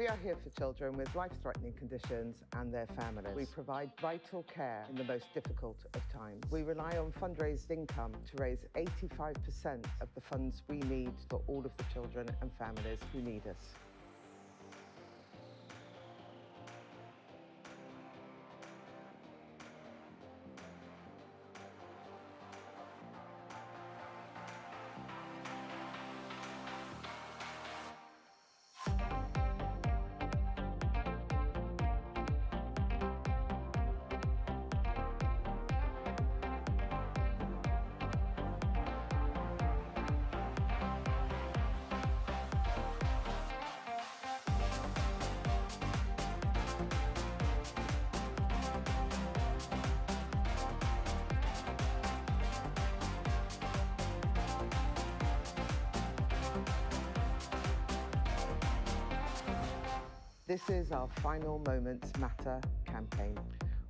We are here for children with life-threatening conditions and their families. We provide vital care in the most difficult of times. We rely on fundraised income to raise 85% of the funds we need for all of the children and families who need us. This is our Final Moments Matter campaign.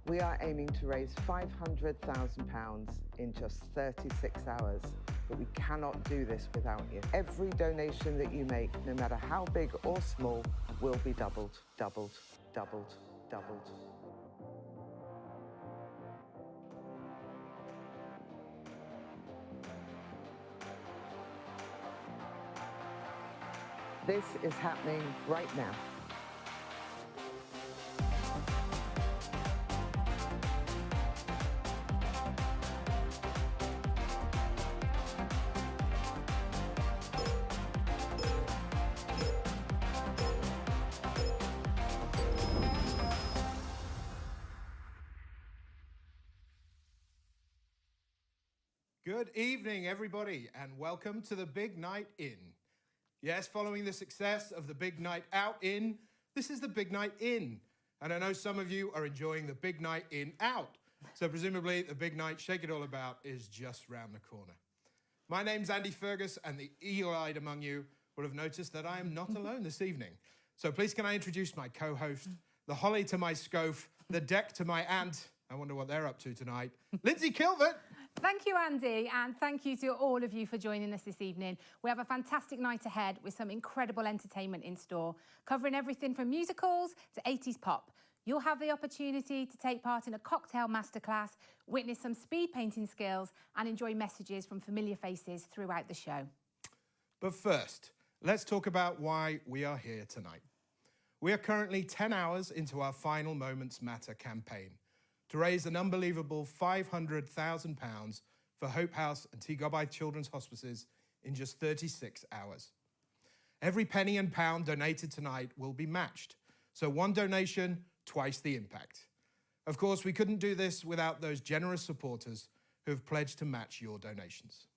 We are aiming to raise £500,000 in just 36 hours, but we cannot do this without you. Every donation that you make, no matter how big or small, will be doubled, doubled, doubled, doubled. This is happening right now. Good evening, everybody, and welcome to the Big Night In. Yes, following the success of the Big Night Out In, this is the Big Night In. And I know some of you are enjoying the Big Night In Out. So presumably the Big Night Shake It All About is just round the corner. My name's Andy Fergus, and the eagle-eyed among you will have noticed that I am not alone this evening. So please can I introduce my co-host, the holly to my scove, the deck to my ant. I wonder what they're up to tonight. Lindsay Kilvert. Thank you, Andy, and thank you to all of you for joining us this evening. We have a fantastic night ahead with some incredible entertainment in store, covering everything from musicals to 80s pop. You'll have the opportunity to take part in a cocktail masterclass, witness some speed painting skills, and enjoy messages from familiar faces throughout the show. But first, let's talk about why we are here tonight. We are currently 10 hours into our Final Moments Matter campaign to raise an unbelievable £500,000 for Hope House and T. Gobai Children's Hospices in just 36 hours. Every penny and pound donated tonight will be matched, so one donation, twice the impact. Of course, we couldn't do this without those generous supporters who have pledged to match your donations.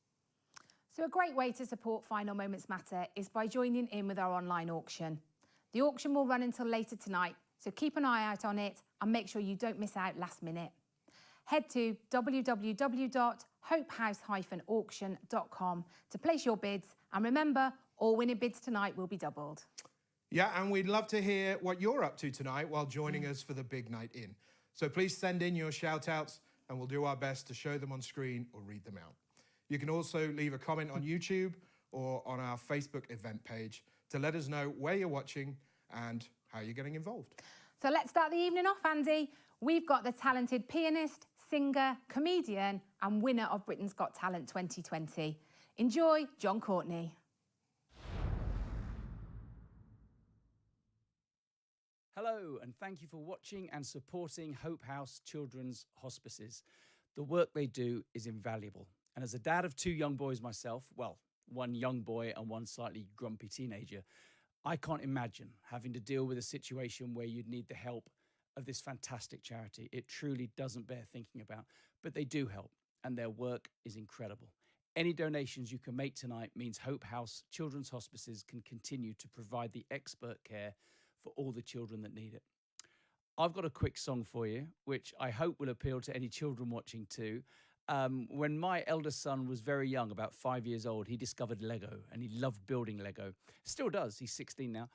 So a great way to support Final Moments Matter is by joining in with our online auction. The auction will run until later tonight, so keep an eye out on it and make sure you don't miss out last minute. Head to www.hopehouse-auction.com to place your bids, and remember, all winning bids tonight will be doubled. Yeah, and we'd love to hear what you're up to tonight while joining us for the Big Night In. So please send in your shout-outs and we'll do our best to show them on screen or read them out. You can also leave a comment on YouTube or on our Facebook event page to let us know where you're watching and how you're getting involved. So let's start the evening off, Andy. We've got the talented pianist, singer, comedian and winner of Britain's Got Talent 2020. Enjoy John Courtney. Hello, and thank you for watching and supporting Hope House Children's Hospices. The work they do is invaluable. And as a dad of two young boys myself, well, one young boy and one slightly grumpy teenager, I can't imagine having to deal with a situation where you'd need the help of this fantastic charity. It truly doesn't bear thinking about, but they do help, and their work is incredible. Any donations you can make tonight means Hope House Children's Hospices can continue to provide the expert care for all the children that need it. I've got a quick song for you, which I hope will appeal to any children watching too. When my eldest son was very young, about 5 years old, he discovered Lego and he loved building Lego. Still does, he's 16 now.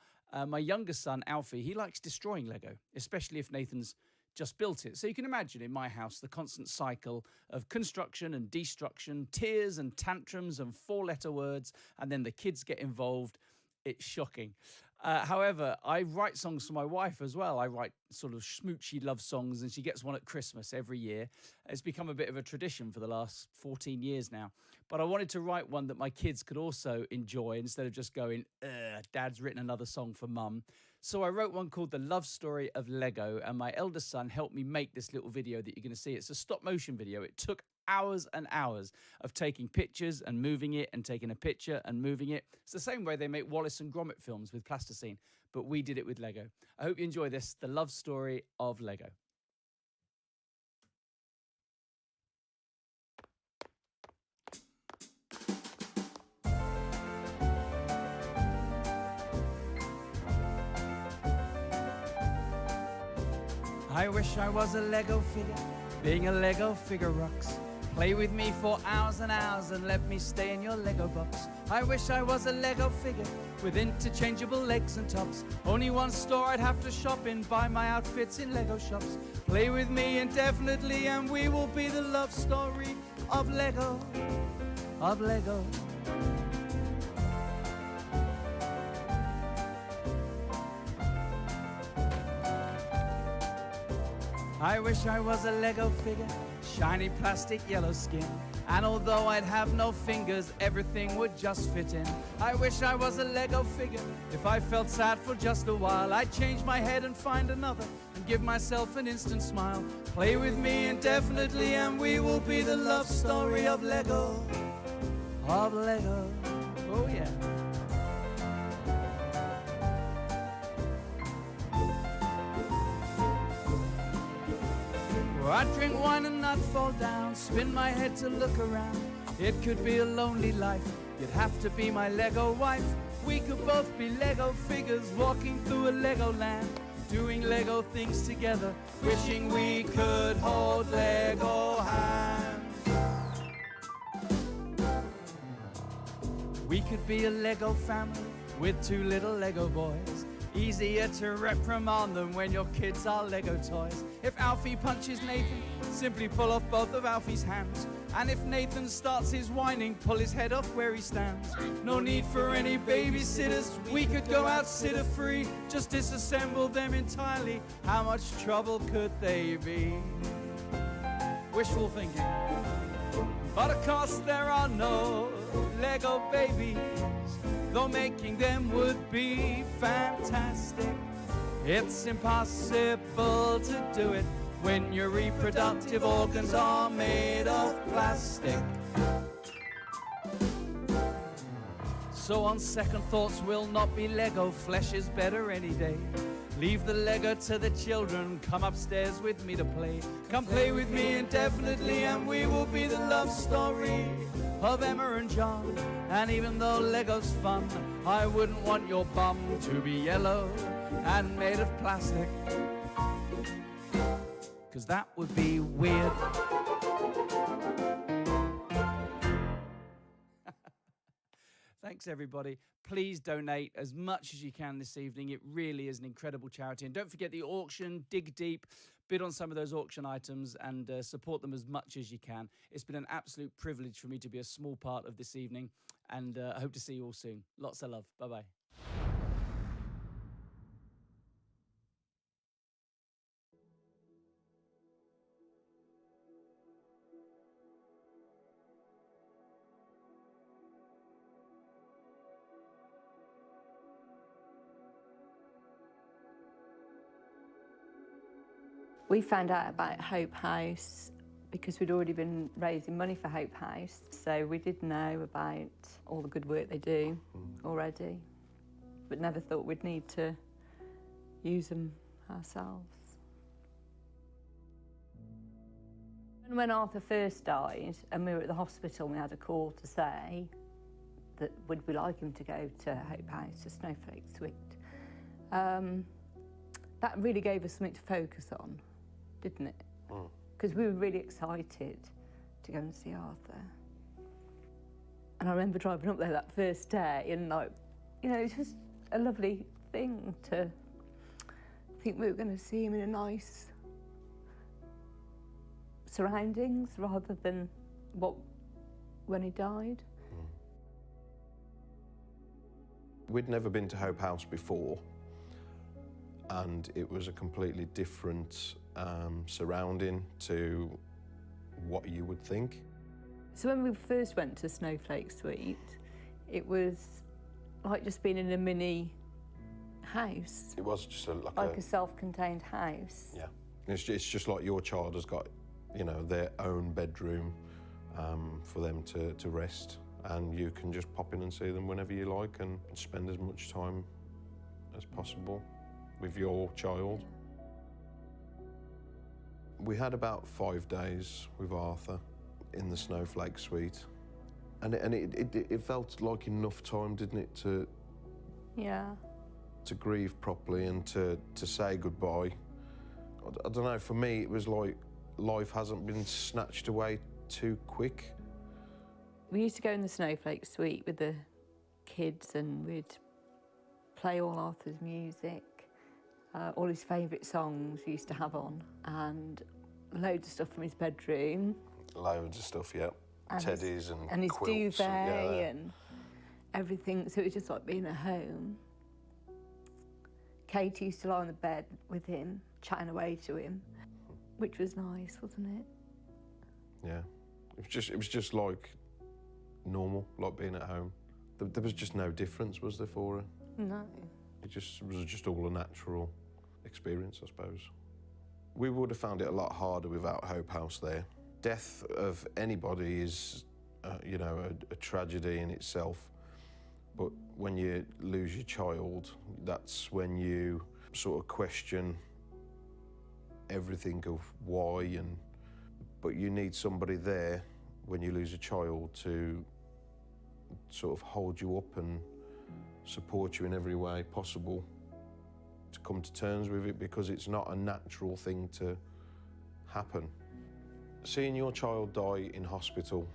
My youngest son, Alfie, he likes destroying Lego, especially if Nathan's just built it. So you can imagine in my house the constant cycle of construction and destruction, tears and tantrums and four-letter words, and then the kids get involved. It's shocking. However, I write songs for my wife as well. I write sort of smoochy love songs, and she gets one at Christmas every year. It's become a bit of a tradition for the last 14 years now. But I wanted to write one that my kids could also enjoy instead of just going, Dad's written another song for Mum. So I wrote one called The Love Story of Lego, and my eldest son helped me make this little video that you're going to see. It's a stop motion video. It took hours and hours of taking pictures and moving it and taking a picture and moving it. It's the same way they make Wallace and Gromit films with plasticine, but we did it with Lego. I hope you enjoy this, The Love Story of Lego. I wish I was a Lego figure, being a Lego figure rocks. Play with me for hours and hours and let me stay in your Lego box. I wish I was a Lego figure with interchangeable legs and tops. Only one store I'd have to shop in, buy my outfits in Lego shops. Play with me indefinitely and we will be the love story of Lego, of Lego. I wish I was a Lego figure, shiny plastic yellow skin. And although I'd have no fingers, everything would just fit in. I wish I was a Lego figure. If I felt sad for just a while, I'd change my head and find another and give myself an instant smile. Play with me indefinitely and we will be the love story of Lego, of Lego. Oh yeah. I'd drink wine and not fall down, spin my head to look around. It could be a lonely life, you'd have to be my Lego wife. We could both be Lego figures walking through a Lego land, doing Lego things together, wishing we could hold Lego hands. We could be a Lego family with 2 little Lego boys. Easier to reprimand them when your kids are Lego toys. If Alfie punches Nathan, simply pull off both of Alfie's hands. And if Nathan starts his whining, pull his head off where he stands. No need for any babysitters, we could go out sitter free. Just disassemble them entirely, how much trouble could they be? Wishful thinking. But of course there are no Lego babies, though making them would be fantastic. It's impossible to do it when your reproductive organs are made of plastic. So on second thoughts, we'll not be Lego, flesh is better any day. Leave the Lego to the children, come upstairs with me to play. Come play with me indefinitely and we will be the love story of Emma and John. And even though Lego's fun, I wouldn't want your bum to be yellow and made of plastic, 'cause that would be weird. Thanks, everybody. Please donate as much as you can this evening. It really is an incredible charity. And don't forget the auction, dig deep, bid on some of those auction items and support them as much as you can. It's been an absolute privilege for me to be a small part of this evening, and I hope to see you all soon. Lots of love. Bye-bye. We found out about Hope House because we'd already been raising money for Hope House, so we did know about all the good work they do already, but never thought we'd need to use them ourselves. And when Arthur first died and we were at the hospital, we had a call to say that would we like him to go to Hope House, to Snowflake Swift. That really gave us something to focus on, didn't it? Because we were really excited to go and see Arthur. And I remember driving up there that first day and, like, you know, it's just a lovely thing to think we were going to see him in a nice surroundings rather than when he died. We'd never been to Hope House before, and it was a completely different surrounding to what you would think. So when we first went to Snowflake Suite, it was like just being in a mini house. It was just like a self-contained house. Yeah. It's just like your child has got, you know, their own bedroom for them to rest, and you can just pop in and see them whenever you like and spend as much time as possible with your child. We had about 5 days with Arthur in the Snowflake Suite, and it felt like enough time, didn't it, to grieve properly and to say goodbye. I don't know, for me it was like life hasn't been snatched away too quick. We used to go in the Snowflake Suite with the kids, and we'd play all Arthur's music. All his favourite songs we used to have on, and loads of stuff from his bedroom. Loads of stuff, yeah. And Teddies and his quilts duvet and everything. So it was just like being at home. Katie used to lie on the bed with him, chatting away to him, which was nice, wasn't it? Yeah. It was just like normal, like being at home. There was just no difference, was there, for her? No. It was just all a natural experience, I suppose. We would have found it a lot harder without Hope House there. Death of anybody is, you know, a tragedy in itself. But when you lose your child, that's when you sort of question everything of why, but you need somebody there when you lose a child to sort of hold you up and support you in every way possible, to come to terms with it, because it's not a natural thing to happen. Seeing your child die in hospital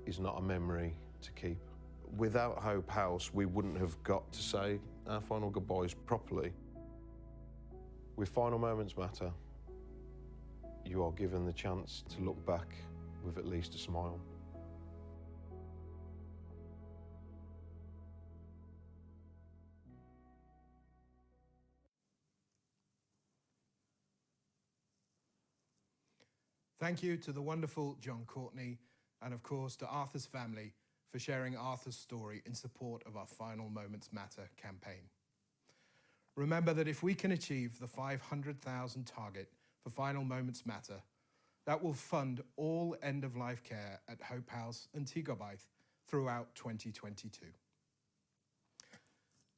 is not a memory to keep. Without Hope House, we wouldn't have got to say our final goodbyes properly. With Final Moments Matter, you are given the chance to look back with at least a smile. Thank you to the wonderful John Courtney, and of course to Arthur's family for sharing Arthur's story in support of our Final Moments Matter campaign. Remember that if we can achieve the 500,000 target for Final Moments Matter, that will fund all end-of-life care at Hope House and Tigerbythe throughout 2022.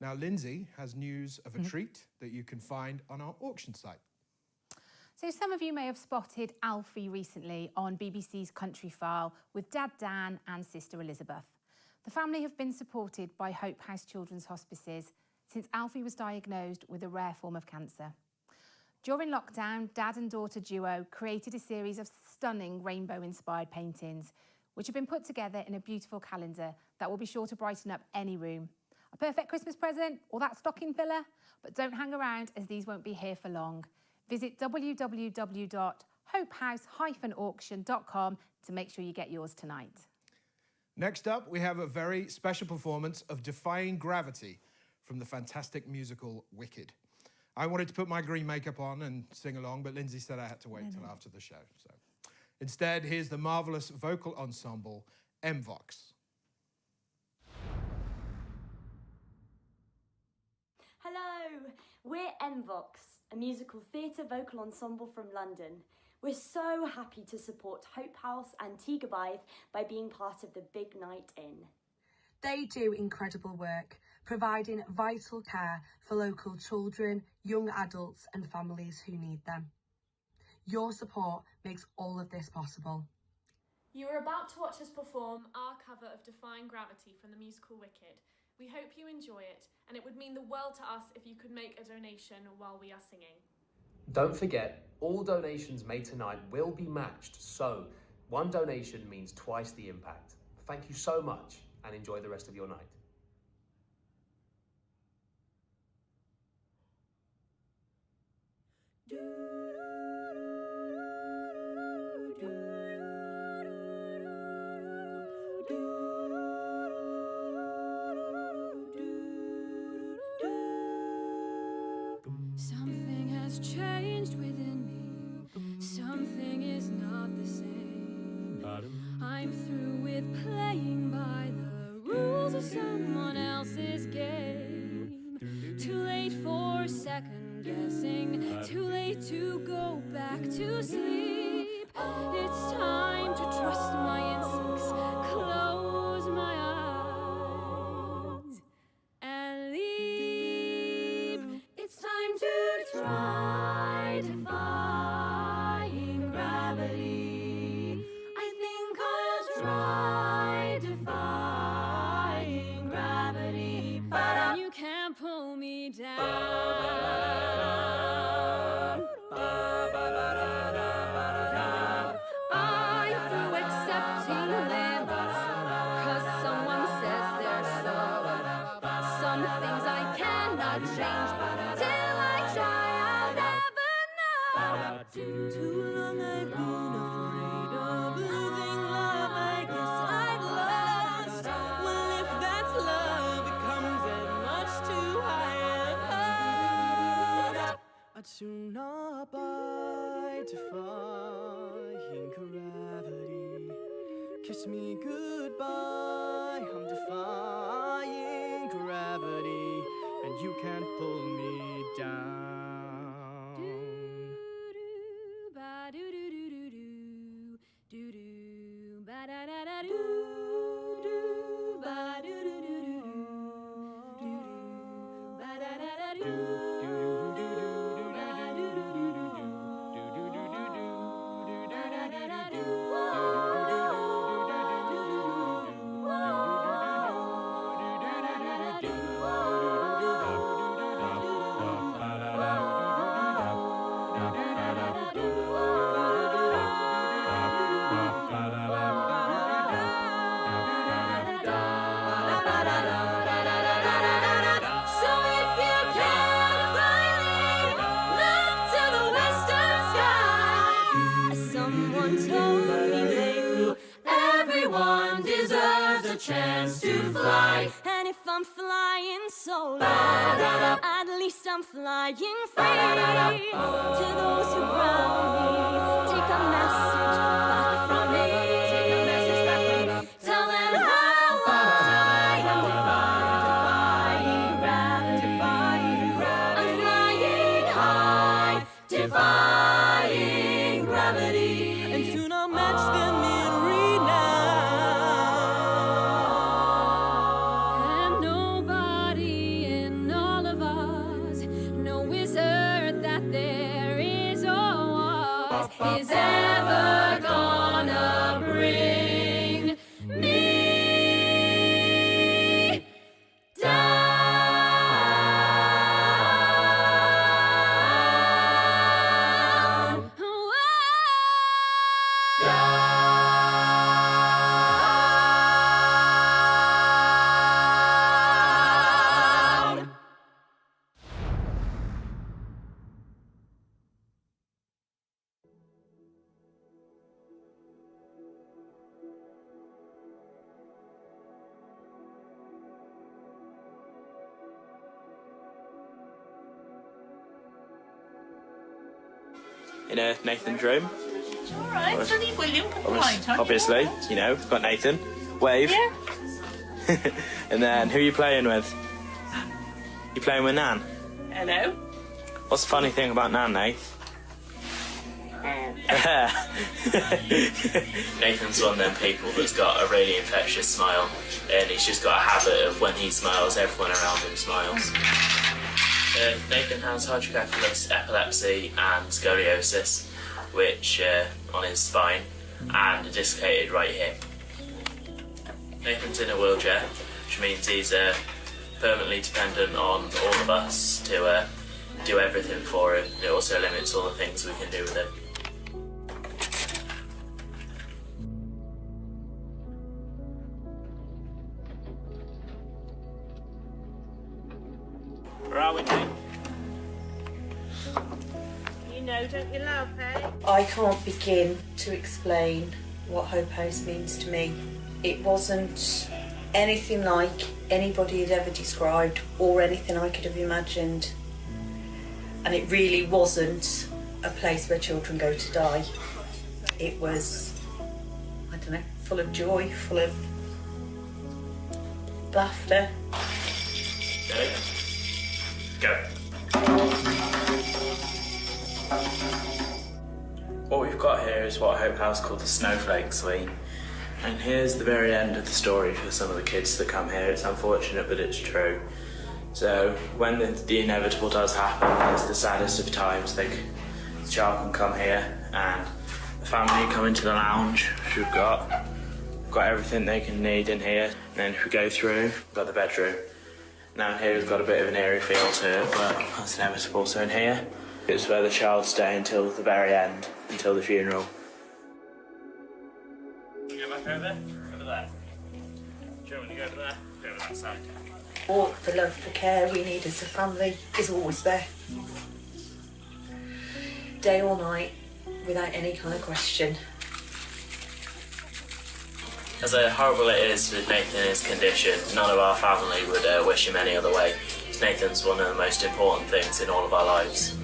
Now, Lindsay has news of a treat that you can find on our auction site. So some of you may have spotted Alfie recently on BBC's Country File with Dad Dan and Sister Elizabeth. The family have been supported by Hope House Children's Hospices since Alfie was diagnosed with a rare form of cancer. During lockdown, dad and daughter duo created a series of stunning rainbow-inspired paintings, which have been put together in a beautiful calendar that will be sure to brighten up any room. A perfect Christmas present or that stocking filler? But don't hang around, as these won't be here for long. Visit www.hopehouse-auction.com to make sure you get yours tonight. Next up, we have a very special performance of Defying Gravity from the fantastic musical Wicked. I wanted to put my green makeup on and sing along, but Lindsay said I had to wait till after the show. So instead, here's the marvellous vocal ensemble, MVox. Hello, we're MVox, a musical theatre vocal ensemble from London. We're so happy to support Hope House and Tigerbythe by being part of the Big Night In. They do incredible work, providing vital care for local children, young adults and families who need them. Your support makes all of this possible. You are about to watch us perform our cover of Defying Gravity from the musical Wicked. We hope you enjoy it, and it would mean the world to us if you could make a donation while we are singing. Don't forget, all donations made tonight will be matched, so one donation means twice the impact. Thank you so much, and enjoy the rest of your night. Something has changed within me. Something is not the same. I'm through with playing by the rules of someone else's game. Too late for second guessing. Too late to go back to sleep. It's time to trust my instincts. Close my eyes and leave. It's time to try defying gravity. I think I'll try defying gravity, but you can't pull me down. I'm through accepting limits, 'cause someone says they're so. Some things I cannot change, but till I try, I'll never know. Too long I've been afraid of losing love. I guess I've lost. Well, if that's love, it comes at much too high a cost. I'd sooner abide defying gravity. Kiss me goodbye, I'm defying gravity, and you can't pull me down. Chance to fly, and if I'm flying solo, at least I'm flying free. To those who ground me, take a message back from me. Take a message back from me. Tell them how I am defying gravity. I'm flying high, defying gravity, and soon I'll match them in renown. Is ever gonna bring me down. In a Nathan Drome. Alright, so need William White, obviously, you know, got Nathan. Wave. Yeah. And then who are you playing with? You playing with Nan? Hello. What's the funny thing about Nan, Nate? Nathan's one of them people that's got a really infectious smile, and he's just got a habit of when he smiles, everyone around him smiles. Nathan has hydrocephalus, epilepsy and scoliosis, which on his spine, and a dislocated right hip. Nathan's in a wheelchair, which means he's permanently dependent on all of us to do everything for him. It also limits all the things we can do with him. Where are we, Nick? You know, don't you, love, hey? I can't begin to explain what Hope House means to me. It wasn't anything like anybody had ever described or anything I could have imagined. And it really wasn't a place where children go to die. It was, I don't know, full of joy, full of laughter. Ready? Go. What we've got here is what Hope House called the Snowflake Suite. And here's the very end of the story for some of the kids that come here. It's unfortunate, but it's true. So when the inevitable does happen, it's the saddest of times. The child can come here and the family come into the lounge, which we've got everything they can need in here. And then if we go through, we've got the bedroom. Now here we've got a bit of an eerie feel to it, but that's inevitable. So in here, it's where the child stay until the very end, until the funeral. Go back over there? Over there. Do you want me to go over there? Go over that side. All the love, the care we need as a family is always there. Day or night, without any kind of question. As horrible it is with Nathan in his condition, none of our family would wish him any other way. Nathan's one of the most important things in all of our lives.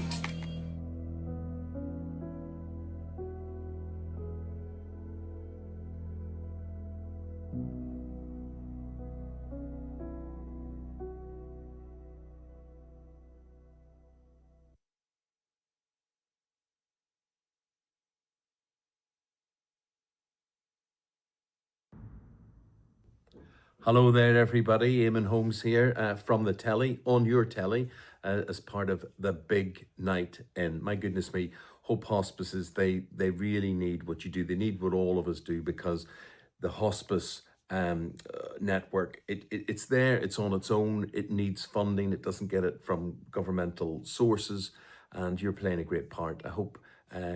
Hello there, everybody. Eamon Holmes here from the telly, on your telly, as part of the Big Night In. My goodness me, Hope Hospices, they really need what you do. They need what all of us do, because the hospice network, it's there, it's on its own, it needs funding, it doesn't get it from governmental sources, and you're playing a great part. I hope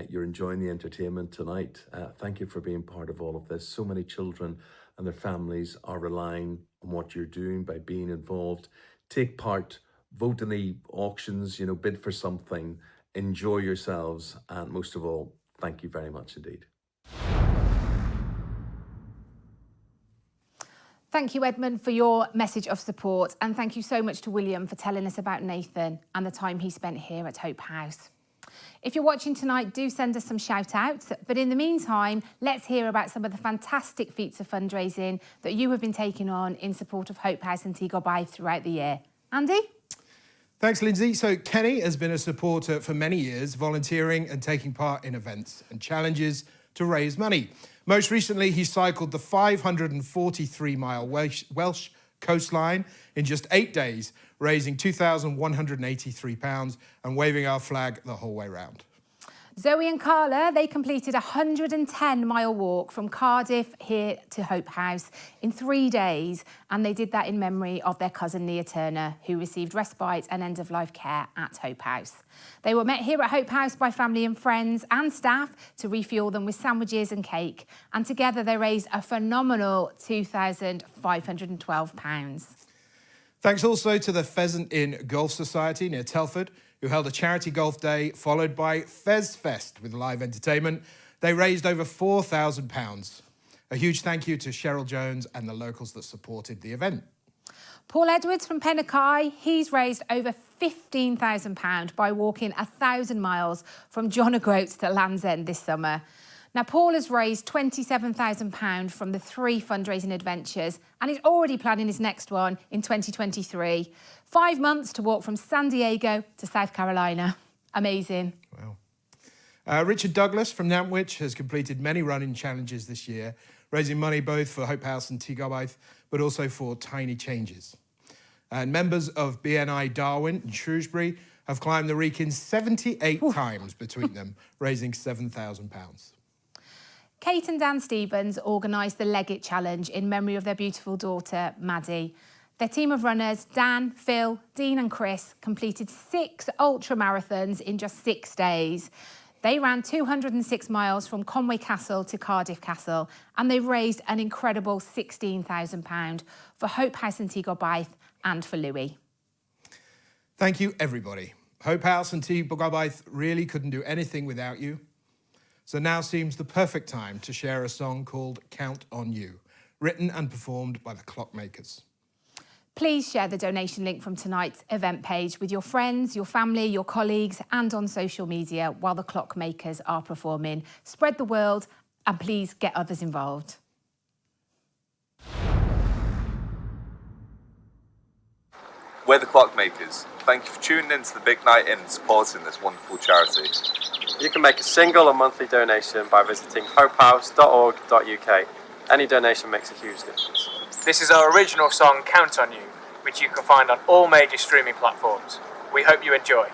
you're enjoying the entertainment tonight. Thank you for being part of all of this. So many children and their families are relying on what you're doing by being involved. Take part, vote in the auctions, bid for something, enjoy yourselves, and most of all, thank you very much indeed. Thank you, Edmund, for your message of support, and thank you so much to William for telling us about Nathan and the time he spent here at Hope House. If you're watching tonight, do send us some shout-outs. But in the meantime, let's hear about some of the fantastic feats of fundraising that you have been taking on in support of Hope House and T-Gobai throughout the year. Andy? Thanks, Lindsay. So Kenny has been a supporter for many years, volunteering and taking part in events and challenges to raise money. Most recently, he cycled the 543-mile Welsh coastline in just 8 days, raising £2,183 and waving our flag the whole way round. Zoe and Carla, they completed a 110-mile walk from Cardiff here to Hope House in 3 days, and they did that in memory of their cousin Nia Turner, who received respite and end-of-life care at Hope House. They were met here at Hope House by family and friends and staff to refuel them with sandwiches and cake, and together they raised a phenomenal £2,512. Thanks also to the Pheasant Inn Golf Society near Telford, who held a charity golf day followed by Fez Fest with live entertainment. They raised over £4,000. A huge thank you to Cheryl Jones and the locals that supported the event. Paul Edwards from Pennakai, he's raised over £15,000 by walking 1,000 miles from John O'Groats to Land's End this summer. Now, Paul has raised £27,000 from the 3 fundraising adventures, and he's already planning his next one in 2023. 5 months to walk from San Diego to South Carolina. Amazing. Wow. Richard Douglas from Nantwich has completed many running challenges this year, raising money both for Hope House and T-Gobai, but also for Tiny Changes. And members of BNI Darwin and Shrewsbury have climbed the Wrekin 78 times between them, raising £7,000. Kate and Dan Stevens organised the Leggett Challenge in memory of their beautiful daughter, Maddie. Their team of runners, Dan, Phil, Dean and Chris, completed 6 ultra-marathons in just 6 days. They ran 206 miles from Conway Castle to Cardiff Castle, and they've raised an incredible £16,000 for Hope House and T-Gobai and for Louis. Thank you, everybody. Hope House and T-Gobai really couldn't do anything without you. So now seems the perfect time to share a song called Count on You, written and performed by the Clockmakers. Please share the donation link from tonight's event page with your friends, your family, your colleagues, and on social media while the clockmakers are performing. Spread the word and please get others involved. We're the Clockmakers. Thank you for tuning in to the Big Night In and supporting this wonderful charity. You can make a single or monthly donation by visiting hopehouse.org.uk. Any donation makes a huge difference. This is our original song, Count On You, which you can find on all major streaming platforms. We hope you enjoy.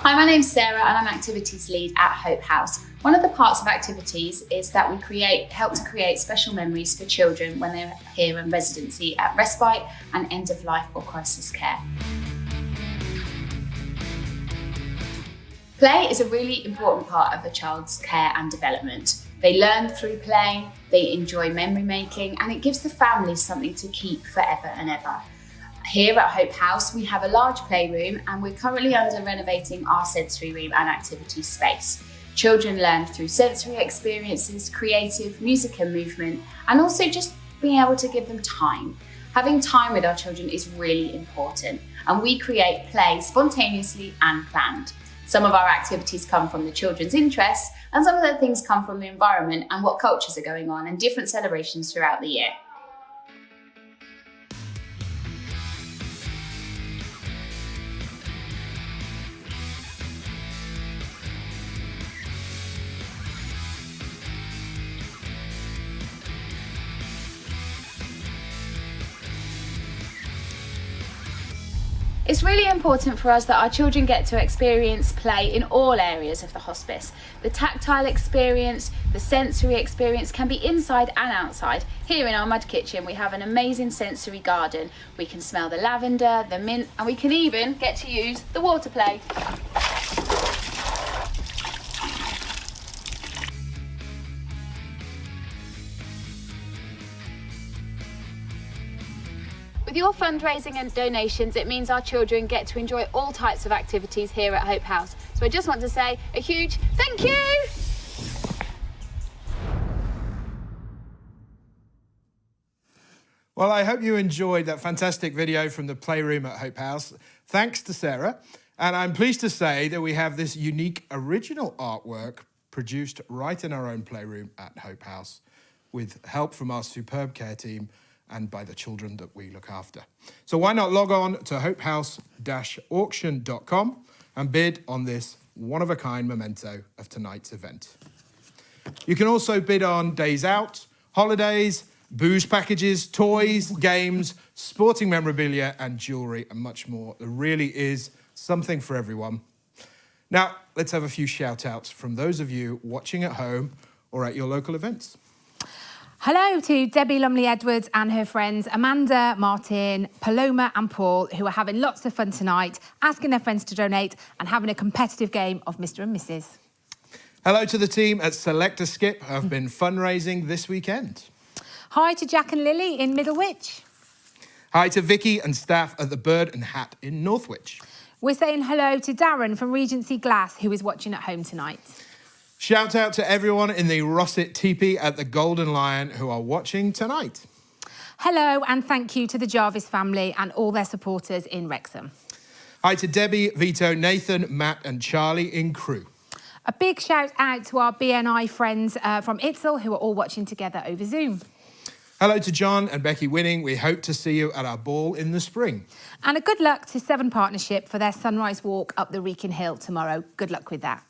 Hi, my name's Sarah and I'm Activities Lead at Hope House. One of the parts of activities is that we help to create special memories for children when they're here in residency at respite and end of life or crisis care. Play is a really important part of a child's care and development. They learn through play, they enjoy memory making, and it gives the families something to keep forever and ever. Here at Hope House, we have a large playroom and we're currently under renovating our sensory room and activity space. Children learn through sensory experiences, creative, music and movement, and also just being able to give them time. Having time with our children is really important, and we create play spontaneously and planned. Some of our activities come from the children's interests, and some of the things come from the environment and what cultures are going on and different celebrations throughout the year. It's really important for us that our children get to experience play in all areas of the hospice. The tactile experience, the sensory experience can be inside and outside. Here in our mud kitchen we have an amazing sensory garden. We can smell the lavender, the mint, and we can even get to use the water play. With your fundraising and donations, it means our children get to enjoy all types of activities here at Hope House. So I just want to say a huge thank you! Well, I hope you enjoyed that fantastic video from the Playroom at Hope House. Thanks to Sarah. And I'm pleased to say that we have this unique original artwork produced right in our own Playroom at Hope House with help from our superb care team and by the children that we look after. So why not log on to hopehouse-auction.com and bid on this one-of-a-kind memento of tonight's event. You can also bid on days out, holidays, booze packages, toys, games, sporting memorabilia and jewellery and much more. There really is something for everyone. Now, let's have a few shout-outs from those of you watching at home or at your local events. Hello to Debbie Lumley-Edwards and her friends Amanda, Martin, Paloma and Paul, who are having lots of fun tonight, asking their friends to donate and having a competitive game of Mr. and Mrs. Hello to the team at Select a Skip who have been fundraising this weekend. Hi to Jack and Lily in Middlewich. Hi to Vicky and staff at the Bird and Hat in Northwich. We're saying hello to Darren from Regency Glass, who is watching at home tonight. Shout out to everyone in the Rossett Teepee at the Golden Lion who are watching tonight. Hello and thank you to the Jarvis family and all their supporters in Wrexham. Hi to Debbie, Vito, Nathan, Matt and Charlie in Crewe. A big shout out to our BNI friends from Itzel who are all watching together over Zoom. Hello to John and Becky Winning. We hope to see you at our ball in the spring. And a good luck to Seven Partnership for their sunrise walk up the Wrekin Hill tomorrow. Good luck with that.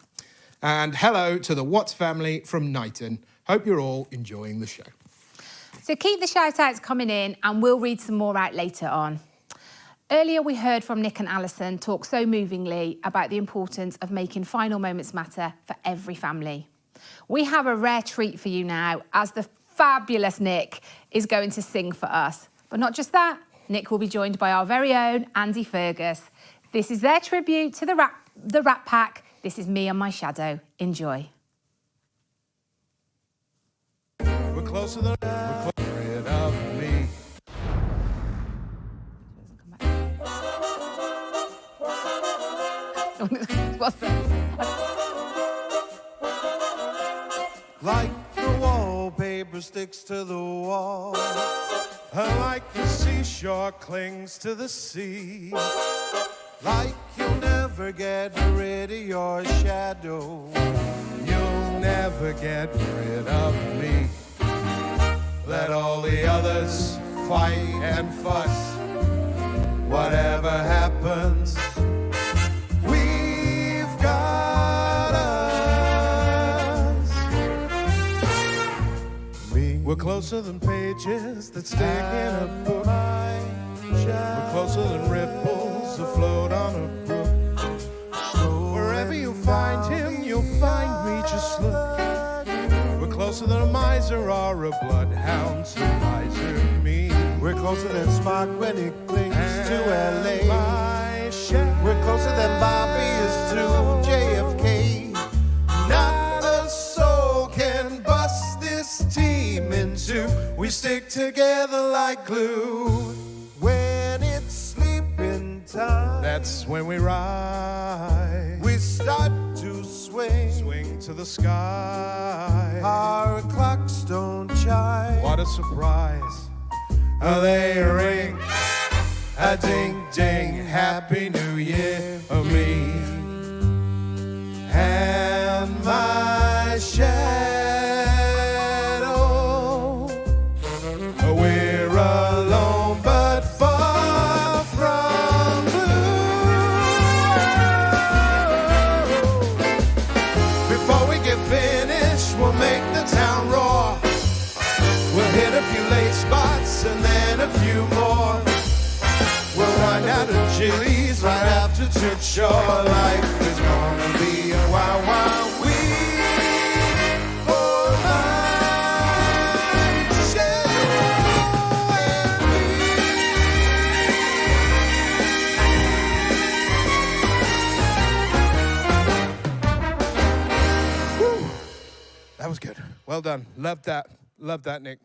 And hello to the Watts family from Knighton. Hope you're all enjoying the show. So keep the shout-outs coming in and we'll read some more out later on. Earlier we heard from Nick and Alison talk so movingly about the importance of making final moments matter for every family. We have a rare treat for you now as the fabulous Nick is going to sing for us. But not just that, Nick will be joined by our very own Andy Fergus. This is their tribute to the Rat Pack. This is Me and My Shadow. Enjoy. We're closer than rid of me. What's that? Like the wallpaper sticks to the wall, and like the seashore clings to the sea, like you'll never get rid of your shadow, you'll never get rid of me. Let all the others fight and fuss, whatever happens, we've got us. We're closer than pages that stick in a book. We're closer than ripples afloat on a brook. Wherever you find him, you'll find me, just look. We're closer than a miser or a bloodhound to miser me. We're closer than Spock when he clings to L.A. We're closer than Bobby is to JFK. Not a soul can bust this team in two. We stick together like glue. When it's sleeping time, that's when we ride. We start to swing to the sky. Our clocks don't chime. What a surprise! They ring a ding ding. Happy New Year, me and my shadow. We're alone but far from blue. Before we get finished, we'll make the town roar. We'll hit a few late spots and then a few more. We'll run out of chilies sure life is gonna be a wild, wild week for my shadow and me. Woo. That was good. Well done. Loved that. Loved that, Nick.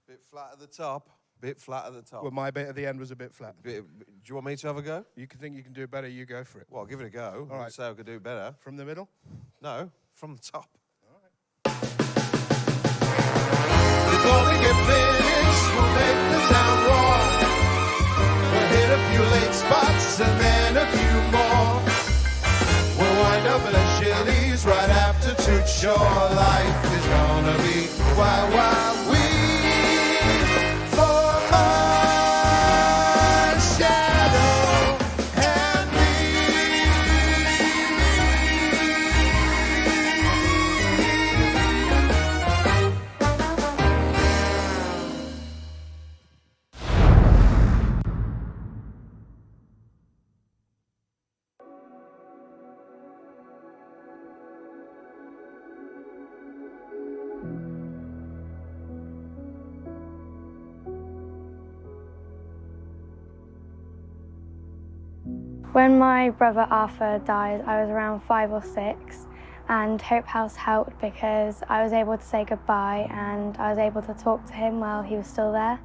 Bit flat at the top. Bit flat at the top. Well, my bit at the end was a bit flat. Do you want me to have a go? You can think you can do it better, you go for it. Well, I'll give it a go. All right. Say I could do it better. From the middle? No, from the top. Before we get finished, we'll make the town roar. We'll hit a few late spots and then a few more. We'll wind up at Chili's right after Toot Shore. Life is gonna be wild, wild week for my shadow and When my brother Arthur died, I was around 5 or 6, and Hope House helped because I was able to say goodbye and I was able to talk to him while he was still there.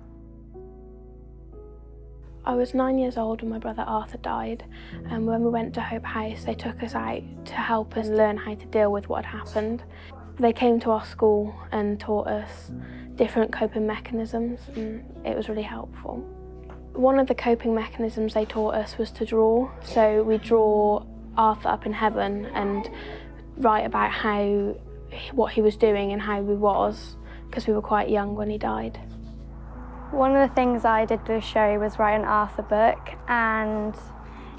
I was 9 years old when my brother Arthur died, and when we went to Hope House, they took us out to help us learn how to deal with what had happened. They came to our school and taught us different coping mechanisms, and it was really helpful. One of the coping mechanisms they taught us was to draw. So we draw Arthur up in heaven and write about what he was doing and how he was, because we were quite young when he died. One of the things I did to show was write an Arthur book, and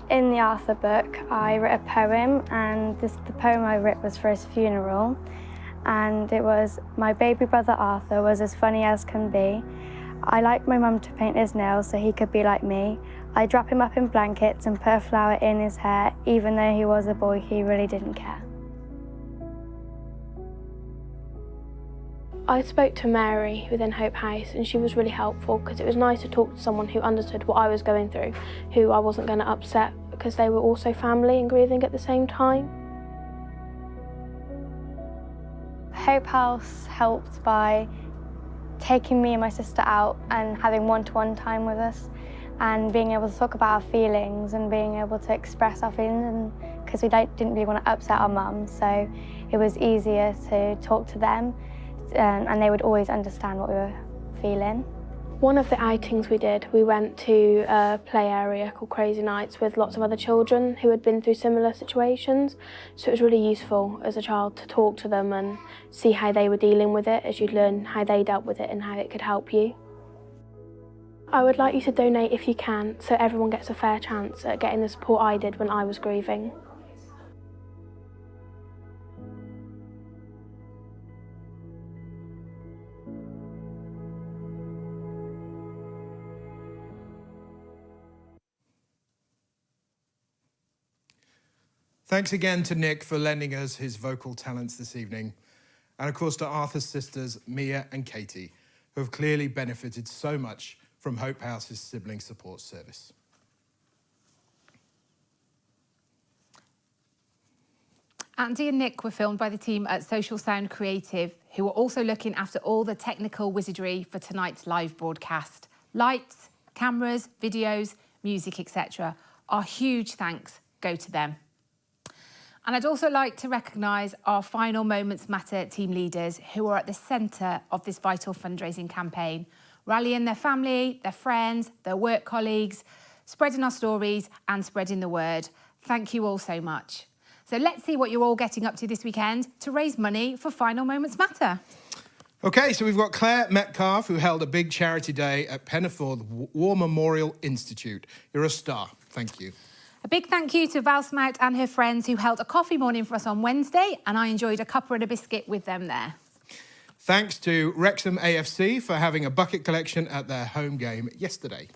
in the Arthur book I wrote a poem, and the poem I wrote was for his funeral, and it was, "My baby brother Arthur was as funny as can be. I liked my mum to paint his nails so he could be like me. I'd wrap him up in blankets and put a flower in his hair. Even though he was a boy, he really didn't care." I spoke to Mary within Hope House, and she was really helpful because it was nice to talk to someone who understood what I was going through, who I wasn't going to upset because they were also family and grieving at the same time. Hope House helped by taking me and my sister out and having one-to-one time with us and being able to talk about our feelings and being able to express our feelings, because we didn't really want to upset our mum, so it was easier to talk to them and they would always understand what we were feeling. One of the outings we did, we went to a play area called Crazy Nights with lots of other children who had been through similar situations. So it was really useful as a child to talk to them and see how they were dealing with it, as you'd learn how they dealt with it and how it could help you. I would like you to donate if you can, so everyone gets a fair chance at getting the support I did when I was grieving. Thanks again to Nick for lending us his vocal talents this evening. And of course to Arthur's sisters, Mia and Katie, who have clearly benefited so much from Hope House's sibling support service. Andy and Nick were filmed by the team at Social Sound Creative, who were also looking after all the technical wizardry for tonight's live broadcast. Lights, cameras, videos, music, etc. Our huge thanks go to them. And I'd also like to recognise our Final Moments Matter team leaders who are at the centre of this vital fundraising campaign, rallying their family, their friends, their work colleagues, spreading our stories and spreading the word. Thank you all so much. So let's see what you're all getting up to this weekend to raise money for Final Moments Matter. OK, so we've got Claire Metcalf, who held a big charity day at Pennyforth War Memorial Institute. You're a star. Thank you. A big thank you to Val Smout and her friends who held a coffee morning for us on Wednesday, and I enjoyed a cuppa and a biscuit with them there. Thanks to Wrexham AFC for having a bucket collection at their home game yesterday.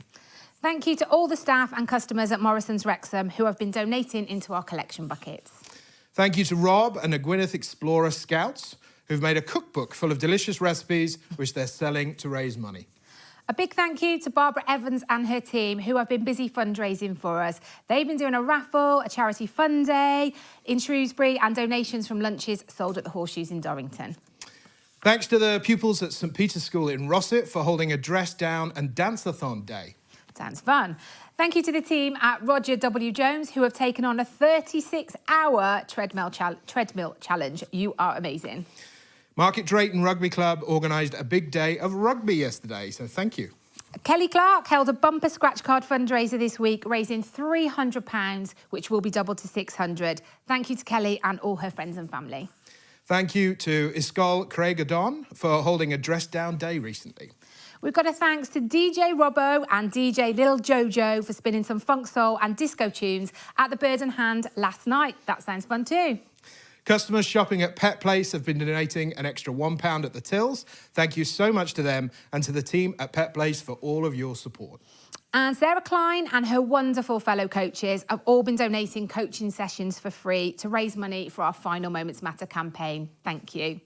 Thank you to all the staff and customers at Morrison's Wrexham who have been donating into our collection buckets. Thank you to Rob and the Gwynedd Explorer Scouts who've made a cookbook full of delicious recipes which they're selling to raise money. A big thank you to Barbara Evans and her team who have been busy fundraising for us. They've been doing a raffle, a charity fun day in Shrewsbury and donations from lunches sold at the Horseshoes in Dorrington. Thanks to the pupils at St Peter's School in Rossett for holding a dress down and dance-a-thon day. Sounds fun. Thank you to the team at Roger W. Jones who have taken on a 36-hour treadmill challenge. You are amazing. Market Drayton Rugby Club organised a big day of rugby yesterday, so thank you. Kelly Clark held a bumper scratch card fundraiser this week, raising £300, which will be doubled to £600. Thank you to Kelly and all her friends and family. Thank you to Iskol Craig-Adon for holding a dress-down day recently. We've got a thanks to DJ Robbo and DJ Little Jojo for spinning some funk soul and disco tunes at the Bird and Hand last night. That sounds fun too. Customers shopping at Pet Place have been donating an extra £1 at the tills. Thank you so much to them and to the team at Pet Place for all of your support. And Sarah Klein and her wonderful fellow coaches have all been donating coaching sessions for free to raise money for our Final Moments Matter campaign. Thank you.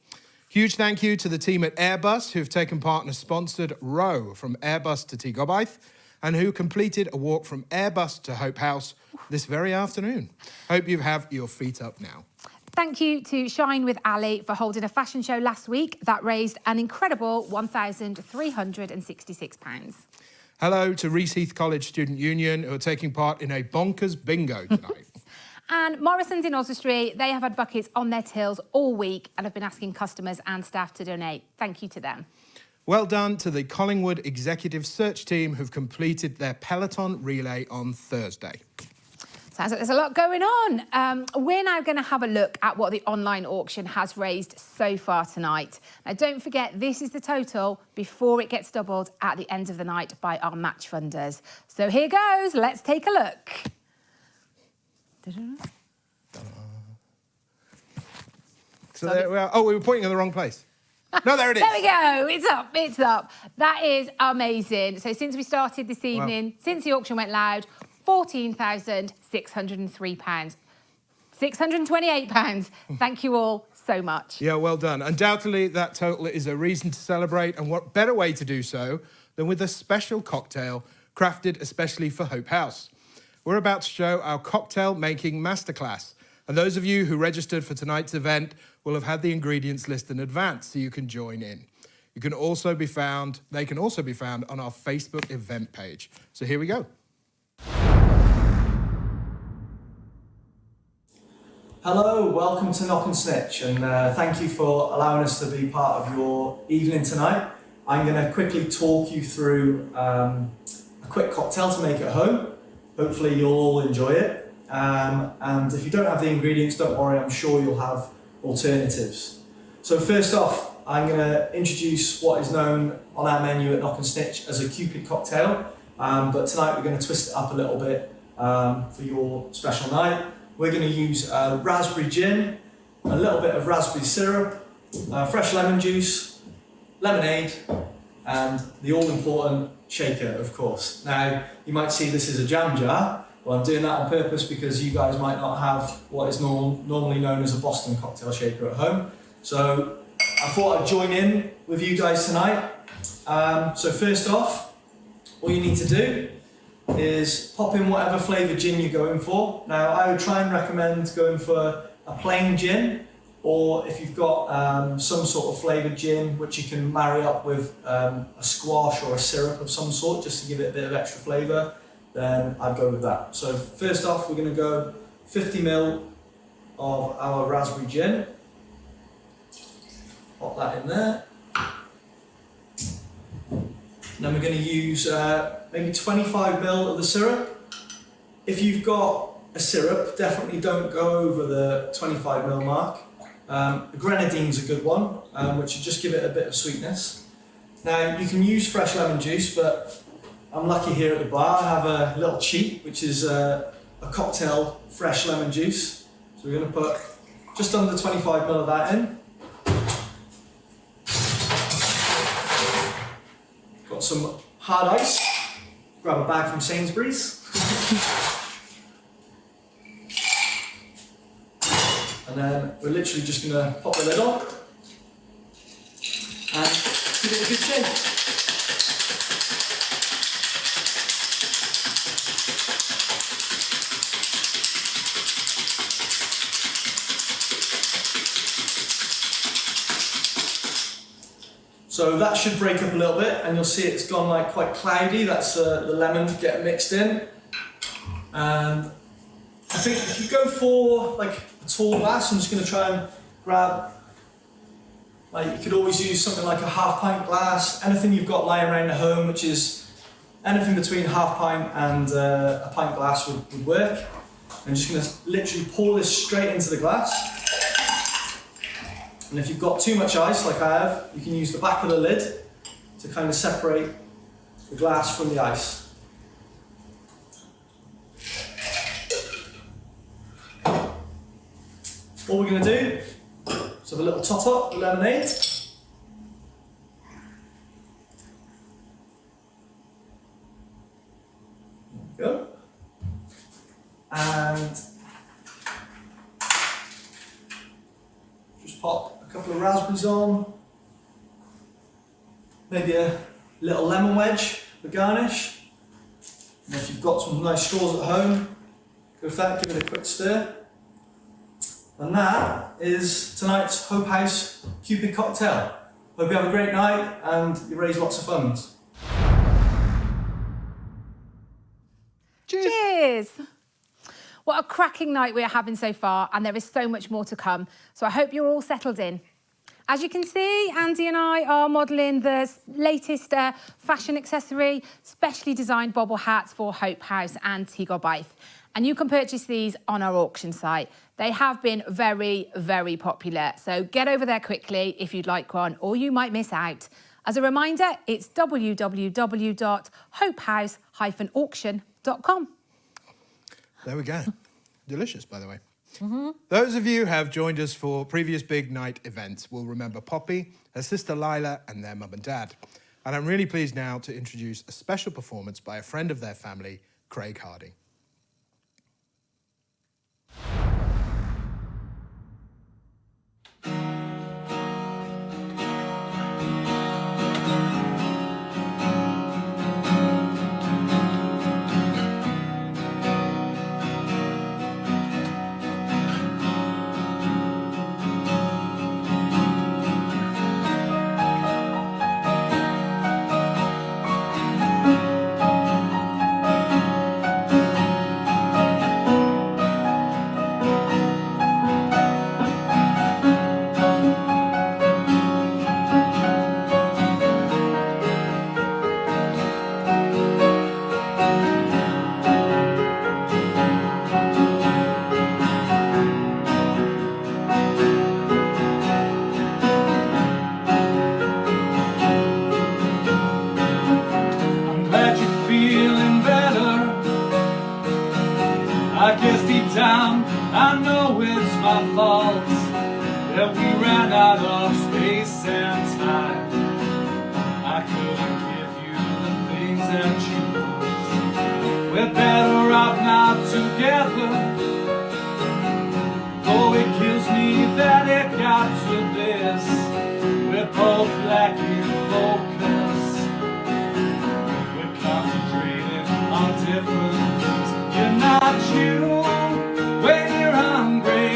Huge thank you to the team at Airbus who've taken part in a sponsored row from Airbus to T Gobaith and who completed a walk from Airbus to Hope House this very afternoon. Hope you have your feet up now. Thank you to Shine with Ali for holding a fashion show last week that raised an incredible £1,366. Hello to Reese Heath College Student Union who are taking part in a bonkers bingo tonight. And Morrison's in Oswestry, they have had buckets on their tills all week and have been asking customers and staff to donate. Thank you to them. Well done to the Collingwood Executive Search Team who've completed their Peloton relay on Thursday. Sounds like there's a lot going on. We're now going to have a look at what the online auction has raised so far tonight. Now, don't forget, this is the total before it gets doubled at the end of the night by our match funders. So here goes. Let's take a look. So there we are. Oh, we were pointing in the wrong place. No, there it is. There we go. It's up. It's up. That is amazing. So since we started this evening, since the auction went loud, £14,603. £628. Thank you all so much. Yeah, well done. Undoubtedly, that total is a reason to celebrate, and what better way to do so than with a special cocktail crafted especially for Hope House. We're about to show our cocktail making masterclass, and those of you who registered for tonight's event will have had the ingredients list in advance so you can join in. They can also be found on our Facebook event page. So here we go. Hello, welcome to Knock and Snitch, and thank you for allowing us to be part of your evening tonight. I'm going to quickly talk you through a quick cocktail to make at home. Hopefully you'll all enjoy it. And if you don't have the ingredients, don't worry, I'm sure you'll have alternatives. So first off, I'm going to introduce what is known on our menu at Knock and Snitch as a Cupid cocktail. But tonight we're going to twist it up a little bit for your special night. We're going to use raspberry gin, a little bit of raspberry syrup, fresh lemon juice, lemonade, and the all-important shaker, of course. Now, you might see this as a jam jar. Well, I'm doing that on purpose because you guys might not have what is normally known as a Boston cocktail shaker at home. So I thought I'd join in with you guys tonight. So first off, all you need to do is pop in whatever flavoured gin you're going for. Now, I would try and recommend going for a plain gin, or if you've got some sort of flavoured gin which you can marry up with a squash or a syrup of some sort just to give it a bit of extra flavour, then I'd go with that. So first off, we're going to go 50 ml of our raspberry gin. Pop that in there. Then we're going to use maybe 25 ml of the syrup. If you've got a syrup, definitely don't go over the 25 ml mark. The grenadine's a good one, which will just give it a bit of sweetness. Now, you can use fresh lemon juice, but I'm lucky here at the bar. I have a little cheat, which is a cocktail fresh lemon juice. So we're going to put just under 25 ml of that in. Got some hard ice. grab a bag from Sainsbury's. And then we're literally just going to pop the lid on and give it a good shake. So that should break up a little bit, and you'll see it's gone like quite cloudy. That's the lemon getting mixed in. And I think if you go for like a tall glass, I'm just going to try and grab, like you could always use something like a half pint glass, anything you've got lying around the home, which is anything between half pint and a pint glass would work. I'm just going to literally pour this straight into the glass. And if you've got too much ice, like I have, you can use the back of the lid to kind of separate the glass from the ice. All we're going to do is have a little top up with lemonade. There we go. And just pop a couple of raspberries on, maybe a little lemon wedge for garnish. And if you've got some nice straws at home, go for that, give it a quick stir. And that is tonight's Hope House Cupid cocktail. Hope you have a great night and you raise lots of funds. Cheers! What a cracking night we are having so far, and there is so much more to come. So I hope you're all settled in. As you can see, Andy and I are modelling the latest fashion accessory, specially designed bobble hats for Hope House and Tigobaith. And you can purchase these on our auction site. They have been very, very popular. So get over there quickly if you'd like one, or you might miss out. As a reminder, it's www.hopehouse-auction.com. There we go. Delicious, by the way. Those of you who have joined us for previous Big Night events will remember Poppy, her sister Lila, and their mum and dad. And I'm really pleased now to introduce a special performance by a friend of their family, Craig Hardy. I guess deep down I know it's my fault that we ran out of space and time. I couldn't give you the things that you want. We're better off now together, though it kills me that it got to this. We're both lacking focus, we're concentrating on different things. You're not you when you're hungry,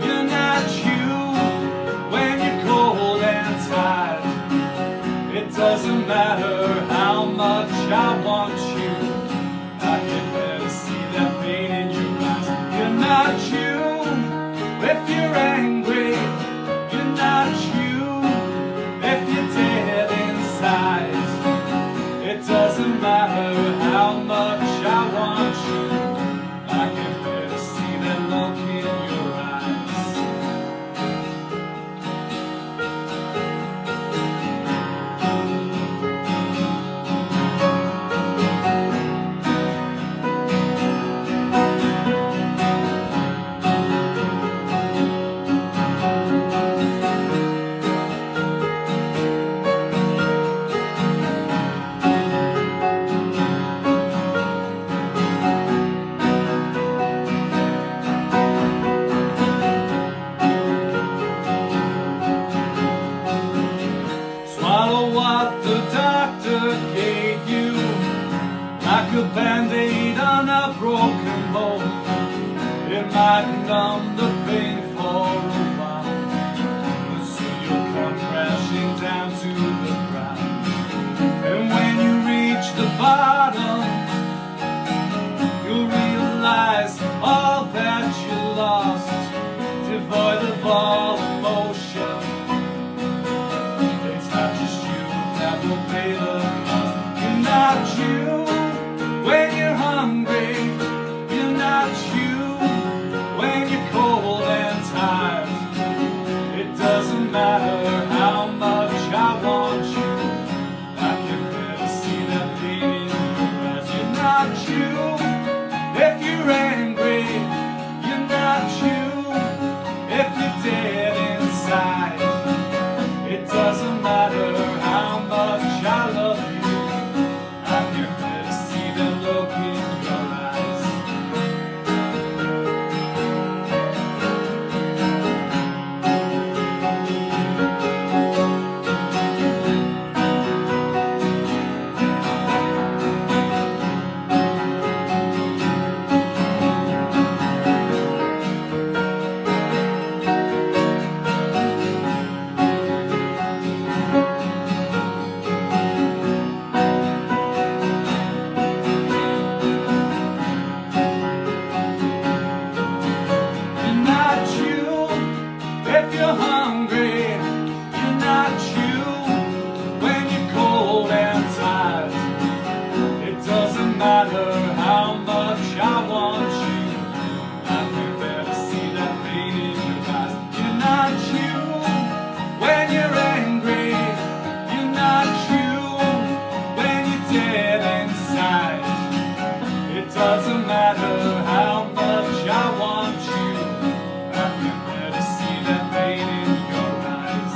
you're not you when you're cold and tired. It doesn't matter how much I want you, I can better see that pain in your eyes. You're not you if you're angry, you're not you if you're dead inside. It doesn't matter how much I want you, I can better see that look in your eyes. the pain for a while, but soon you'll come crashing down to the ground. And when you reach the bottom, you'll realize all that you lost, devoid of all emotion. It's not just you that will pay the cost. You're not you when you're hungry. You're not you when you're cold and tired. It doesn't matter how much I want you, I can better see that pain in your eyes. You're not you if you're angry. You're not you if you're dead inside. It doesn't matter how much I love you, I can better see that look in your eyes. You're not you if you're hungry. You're not you when you're cold and tired. It doesn't matter how much I want you, I can better see that pain in your eyes. You're not you when you're angry. You're not you when you're dead inside. It doesn't matter how much I want you, I can better see that pain in your eyes.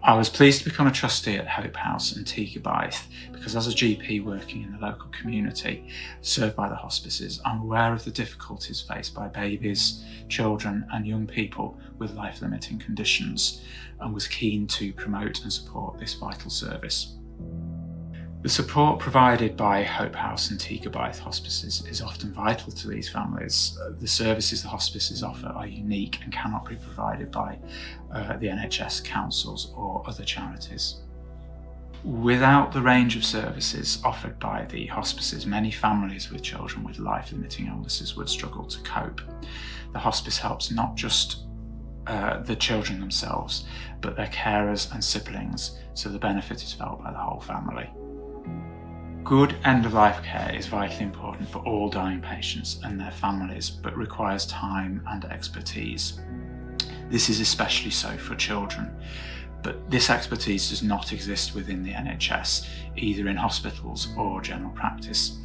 I was pleased to become a trustee at Hope House in Teagabythe because as a GP working in the local community served by the hospices, I'm aware of the difficulties faced by babies, children and young people with life-limiting conditions and was keen to promote and support this vital service. The support provided by Hope House and Teagabythe hospices is often vital to these families. The services the hospices offer are unique and cannot be provided by the NHS, councils or other charities. Without the range of services offered by the hospices, many families with children with life-limiting illnesses would struggle to cope. The hospice helps not just the children themselves, but their carers and siblings, so the benefit is felt by the whole family. Good end-of-life care is vitally important for all dying patients and their families, but requires time and expertise. This is especially so for children, but this expertise does not exist within the NHS, either in hospitals or general practice.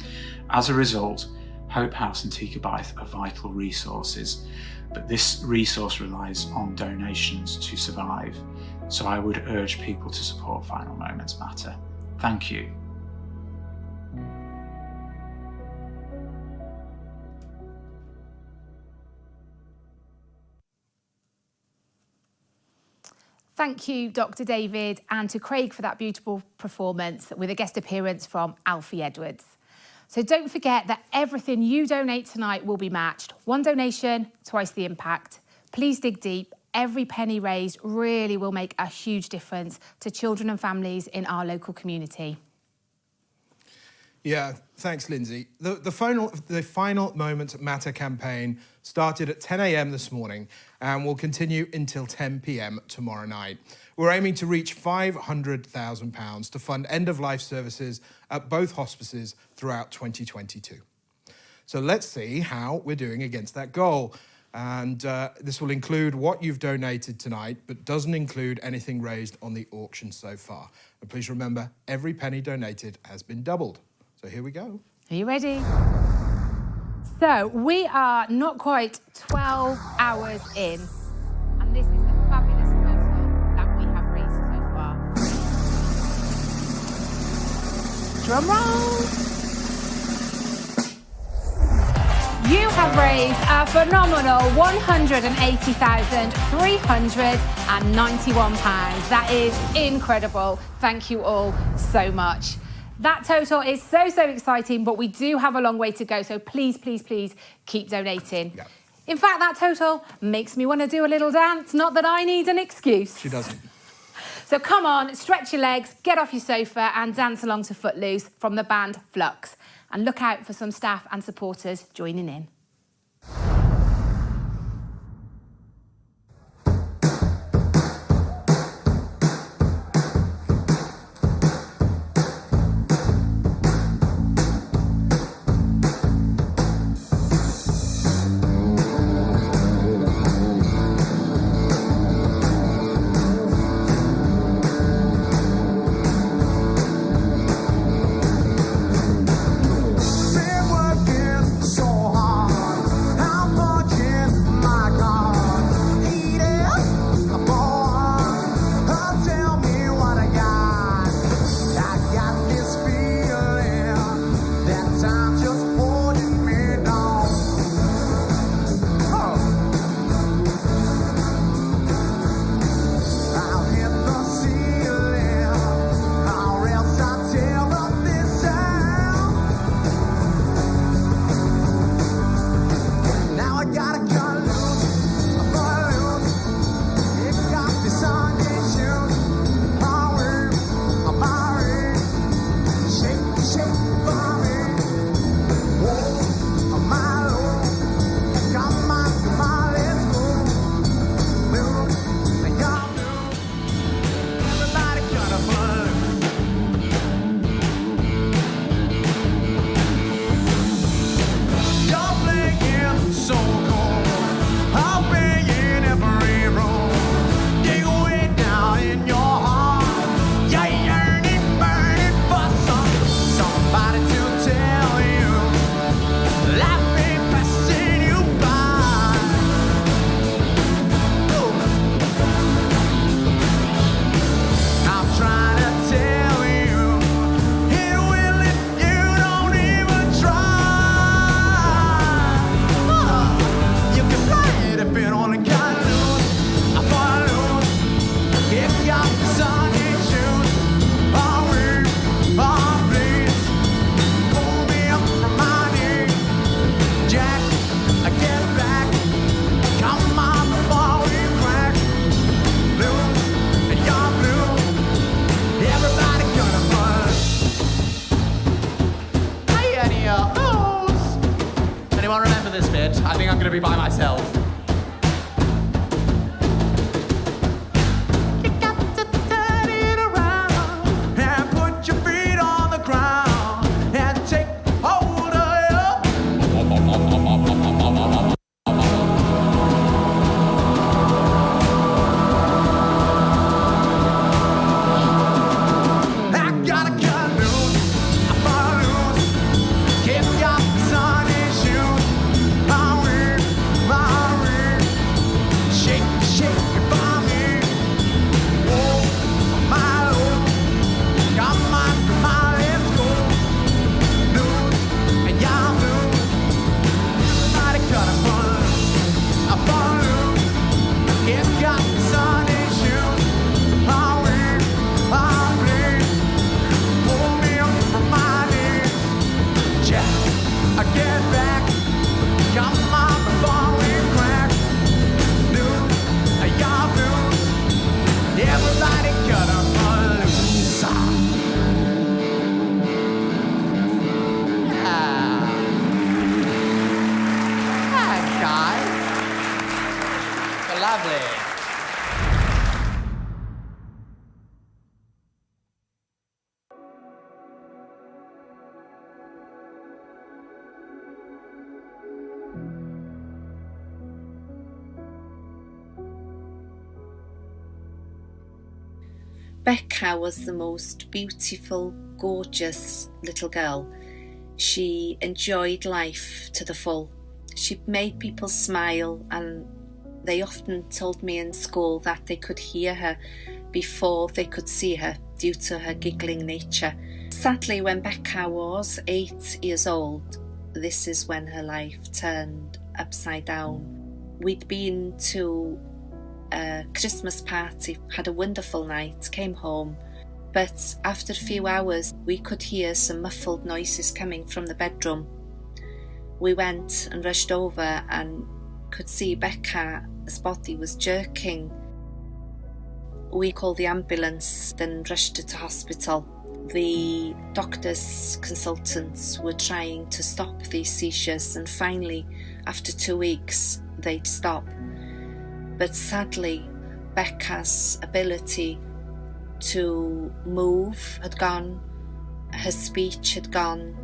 As a result, Hope House and Teagabythe are vital resources, but this resource relies on donations to survive, so I would urge people to support Final Moments Matter. Thank you. Thank you, Dr. David, and to Craig for that beautiful performance with a guest appearance from Alfie Edwards. So don't forget that everything you donate tonight will be matched. One donation, twice the impact. Please dig deep. Every penny raised really will make a huge difference to children and families in our local community. Yeah, thanks, Lindsay. The Final Moments Matter campaign started at 10 a.m. this morning and will continue until 10 p.m. tomorrow night. We're aiming to reach £500,000 to fund end-of-life services at both hospices throughout 2022. So let's see how we're doing against that goal. And this will include what you've donated tonight, but doesn't include anything raised on the auction so far. But please remember, every penny donated has been doubled. So here we go. Are you ready? So we are not quite 12 hours in, and this is the fabulous total that we have raised so far. Drum roll! You have raised a phenomenal £180,391. That is incredible. Thank you all so much. That total is so exciting, but we do have a long way to go, so please keep donating. Yep. In fact, that total makes me want to do a little dance, not that I need an excuse. She doesn't. So come on, stretch your legs, get off your sofa and dance along to Footloose from the band Flux. And look out for some staff and supporters joining in. Been working so hard. to be by myself. You got to turn it around and put your feet on the ground and take hold of I gotta cut loose, I fall loose, kick off the sunny shoes, shake, shake your body, oh, my Lord, come on, let's go, loose, and y'all loose, everybody cut a fun, I fall loose, kick off the sunny shoes, pull me up from my knees, Jack, I get back, come on before we crack, loose, y'all loose, everybody got a loose. Thanks, guys. Lovely. Becca was the most beautiful, gorgeous little girl. She enjoyed life to the full. She made people smile, and they often told me in school that they could hear her before they could see her due to her giggling nature. Sadly, when Becca was 8 years old, this is when her life turned upside down. We'd been to a Christmas party, had a wonderful night, came home, but after a few hours we could hear some muffled noises coming from the bedroom. We went and rushed over and could see Becca's body was jerking. We called the ambulance, then rushed her to hospital. The doctors, consultants were trying to stop these seizures, and finally, after 2 weeks, they'd stop. But sadly, Becca's ability to move had gone, her speech had gone,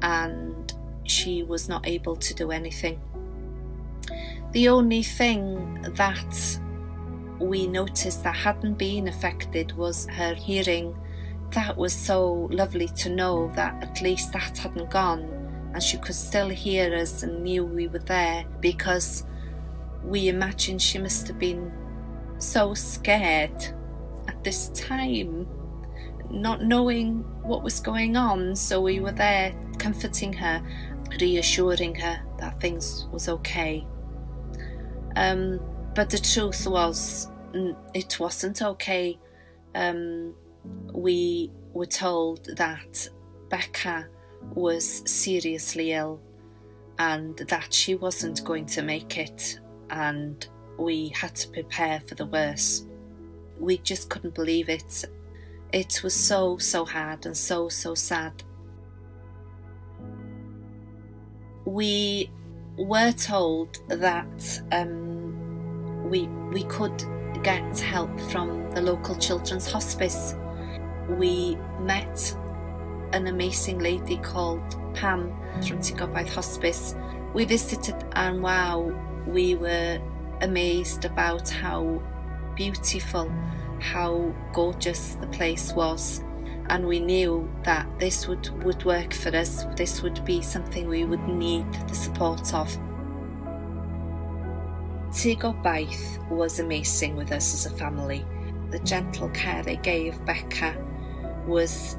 and she was not able to do anything. The only thing that we noticed that hadn't been affected was her hearing. That was so lovely to know that at least that hadn't gone, and she could still hear us and knew we were there, because we imagined she must have been so scared at this time, not knowing what was going on. So we were there comforting her, reassuring her that things was okay. But the truth was, it wasn't okay. We were told that Becca was seriously ill and that she wasn't going to make it, and we had to prepare for the worst. We just couldn't believe it. It was so hard and so sad. We were told that we could get help from the local children's hospice. We met an amazing lady called Pam from Tigobaidd Hospice. We visited, and wow, we were amazed about how beautiful, how gorgeous the place was, and we knew that this would work for us. This would be something we would need the support of. Tigobaidd was amazing with us as a family. The gentle care they gave Becca was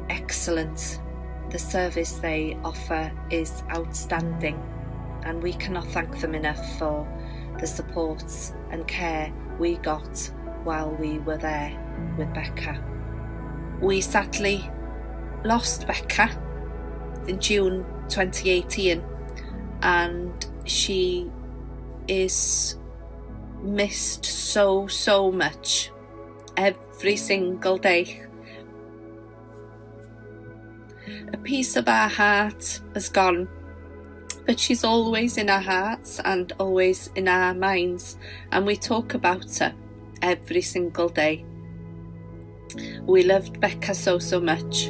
excellent. The service they offer is outstanding, and we cannot thank them enough for the support and care we got while we were there with Becca. We sadly lost Becca in June 2018, and she is missed so much every single day. A piece of our heart has gone, but she's always in our hearts and always in our minds, and we talk about her every single day. We loved Becca so much.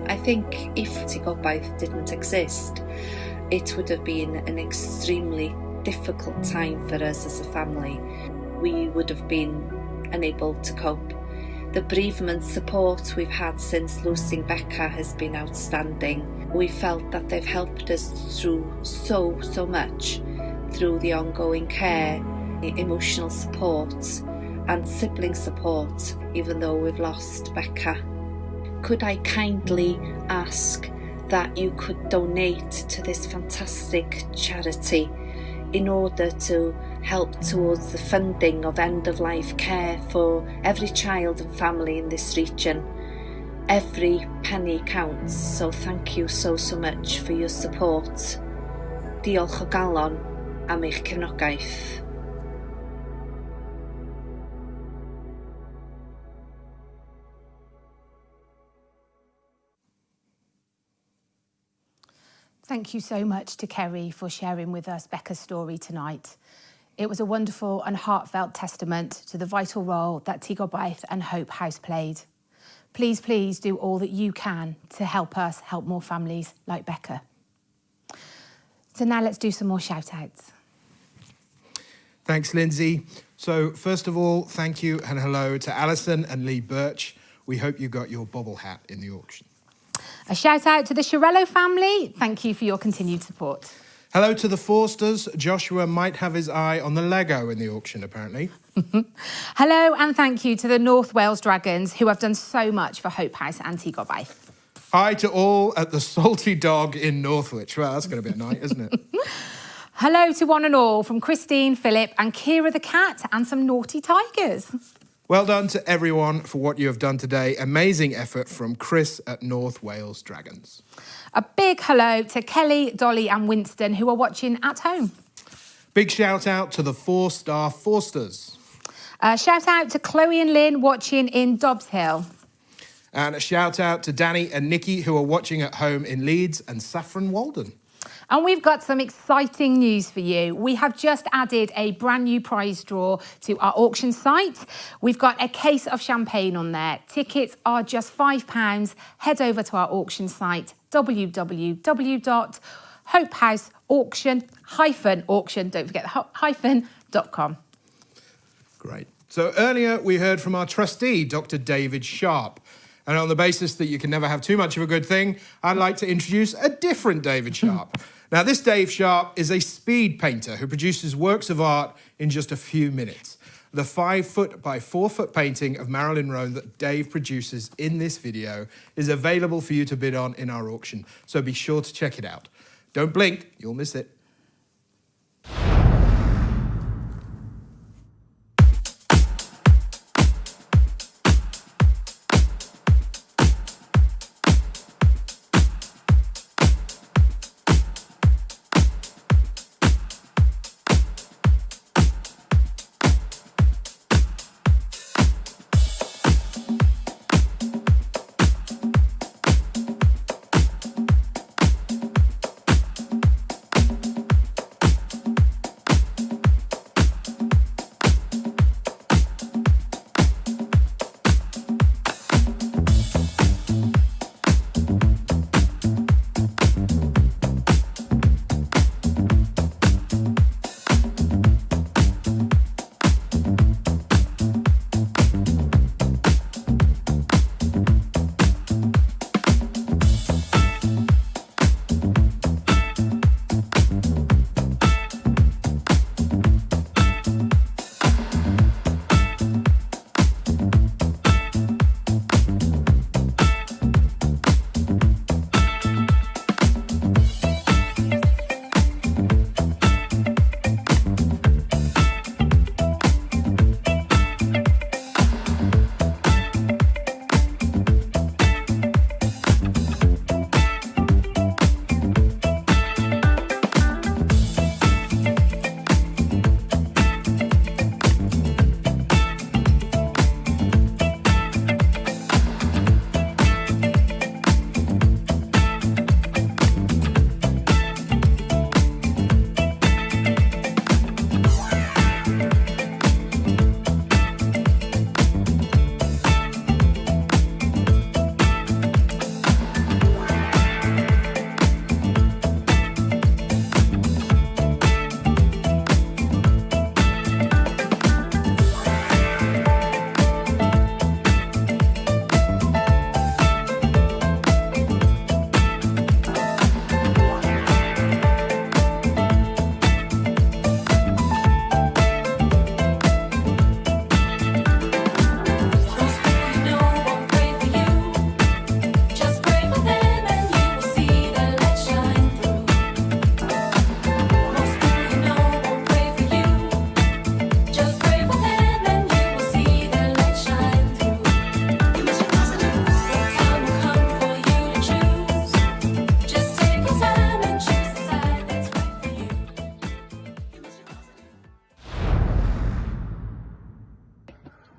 I think if Tigobaidd didn't exist, it would have been an extremely difficult time for us as a family. We would have been unable to cope. The bereavement support we've had since losing Becca has been outstanding. We felt that they've helped us through so much, through the ongoing care, the emotional support and sibling support, even though we've lost Becca. Could I kindly ask that you could donate to this fantastic charity in order to help towards the funding of end-of-life care for every child and family in this region. Every penny counts, so thank you so much for your support. Diolch o galon am eich cefnogaeth. Thank you so much to Kerry for sharing with us Becca's story tonight. It was a wonderful and heartfelt testament to the vital role that Tigobaidd and Hope House played. Please do all that you can to help us help more families like Becca. So now let's do some more shout-outs. Thanks, Lindsay. So first of all, thank you and hello to Alison and Lee Birch. We hope you got your bobble hat in the auction. A shout out to the Shirello family. Thank you for your continued support. Hello to the Forsters. Joshua might have his eye on the Lego in the auction, apparently. Hello and thank you to the North Wales Dragons, who have done so much for Hope House and Tigobaidd. Hi to all at the Salty Dog in Northwich. Well, that's going to be a night, isn't it? Hello to one and all from Christine, Philip and Kira the cat and some naughty tigers. Well done to everyone for what you have done today. Amazing effort from Chris at North Wales Dragons. A big hello to Kelly, Dolly and Winston who are watching at home. Big shout out to the 4-star Forsters. Shout out to Chloe and Lynn watching in Dobbs Hill. And a shout out to Danny and Nikki who are watching at home in Leeds and Saffron Walden. And we've got some exciting news for you. We have just added a brand new prize draw to our auction site. We've got a case of champagne on there. Tickets are just £5. Head over to our auction site, www.hopehouseauction-auction, don't forget the hyphen.com. Great. So earlier we heard from our trustee, Dr. David Sharp. And on the basis that you can never have too much of a good thing, I'd like to introduce a different David Sharp. Now, this Dave Sharp is a speed painter who produces works of art in just a few minutes. The 5-foot by 4-foot painting of Marilyn Roan that Dave produces in this video is available for you to bid on in our auction, so be sure to check it out. Don't blink, you'll miss it.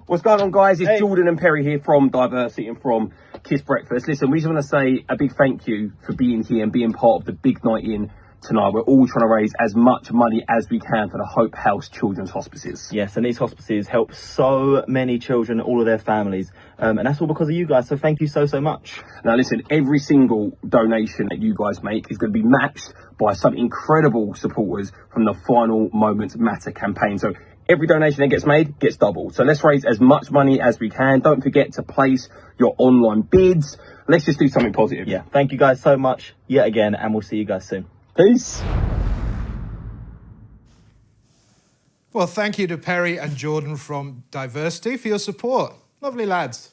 What's going on, guys? It's Jordan and Perry here from Diversity and from Kiss Breakfast. Listen, we just want to say a big thank you for being here and being part of the big night in tonight. We're all trying to raise as much money as we can for the Hope House Children's Hospices. Yes, and these hospices help so many children, all of their families. And that's all because of you guys, so thank you so much. Now listen, every single donation that you guys make is going to be matched by some incredible supporters from the Final Moments Matter campaign. So every donation that gets made gets doubled. So let's raise as much money as we can. Don't forget to place your online bids. Let's just do something positive. Yeah, thank you guys so much yet again, and we'll see you guys soon. Peace. Well, thank you to Perry and Jordan from Diversity for your support. Lovely lads.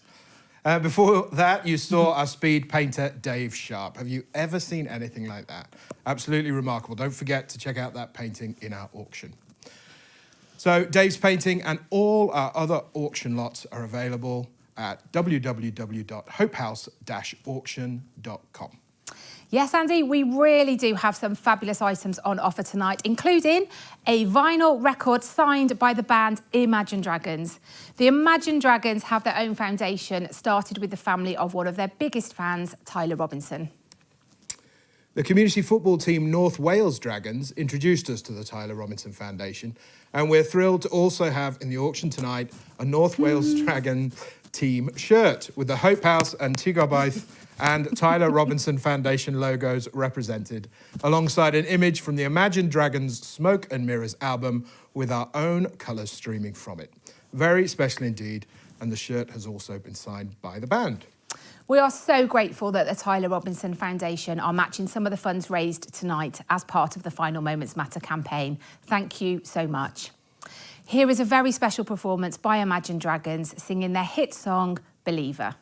Before that, you saw our speed painter, Dave Sharp. Have you ever seen anything like that? Absolutely remarkable. Don't forget to check out that painting in our auction. So Dave's painting and all our other auction lots are available at www.hopehouse-auction.com. Yes, Andy, we really do have some fabulous items on offer tonight, including a vinyl record signed by the band Imagine Dragons. The Imagine Dragons have their own foundation, started with the family of one of their biggest fans, Tyler Robinson. The community football team North Wales Dragons introduced us to the Tyler Robinson Foundation, and we're thrilled to also have in the auction tonight a North Wales Dragon team shirt with the Hope House and Tigobaith and Tyler Robinson Foundation logos represented, alongside an image from the Imagine Dragons Smoke and Mirrors album with our own colours streaming from it. Very special indeed, and the shirt has also been signed by the band. We are so grateful that the Tyler Robinson Foundation are matching some of the funds raised tonight as part of the Final Moments Matter campaign. Thank you so much. Here is a very special performance by Imagine Dragons singing their hit song, Believer.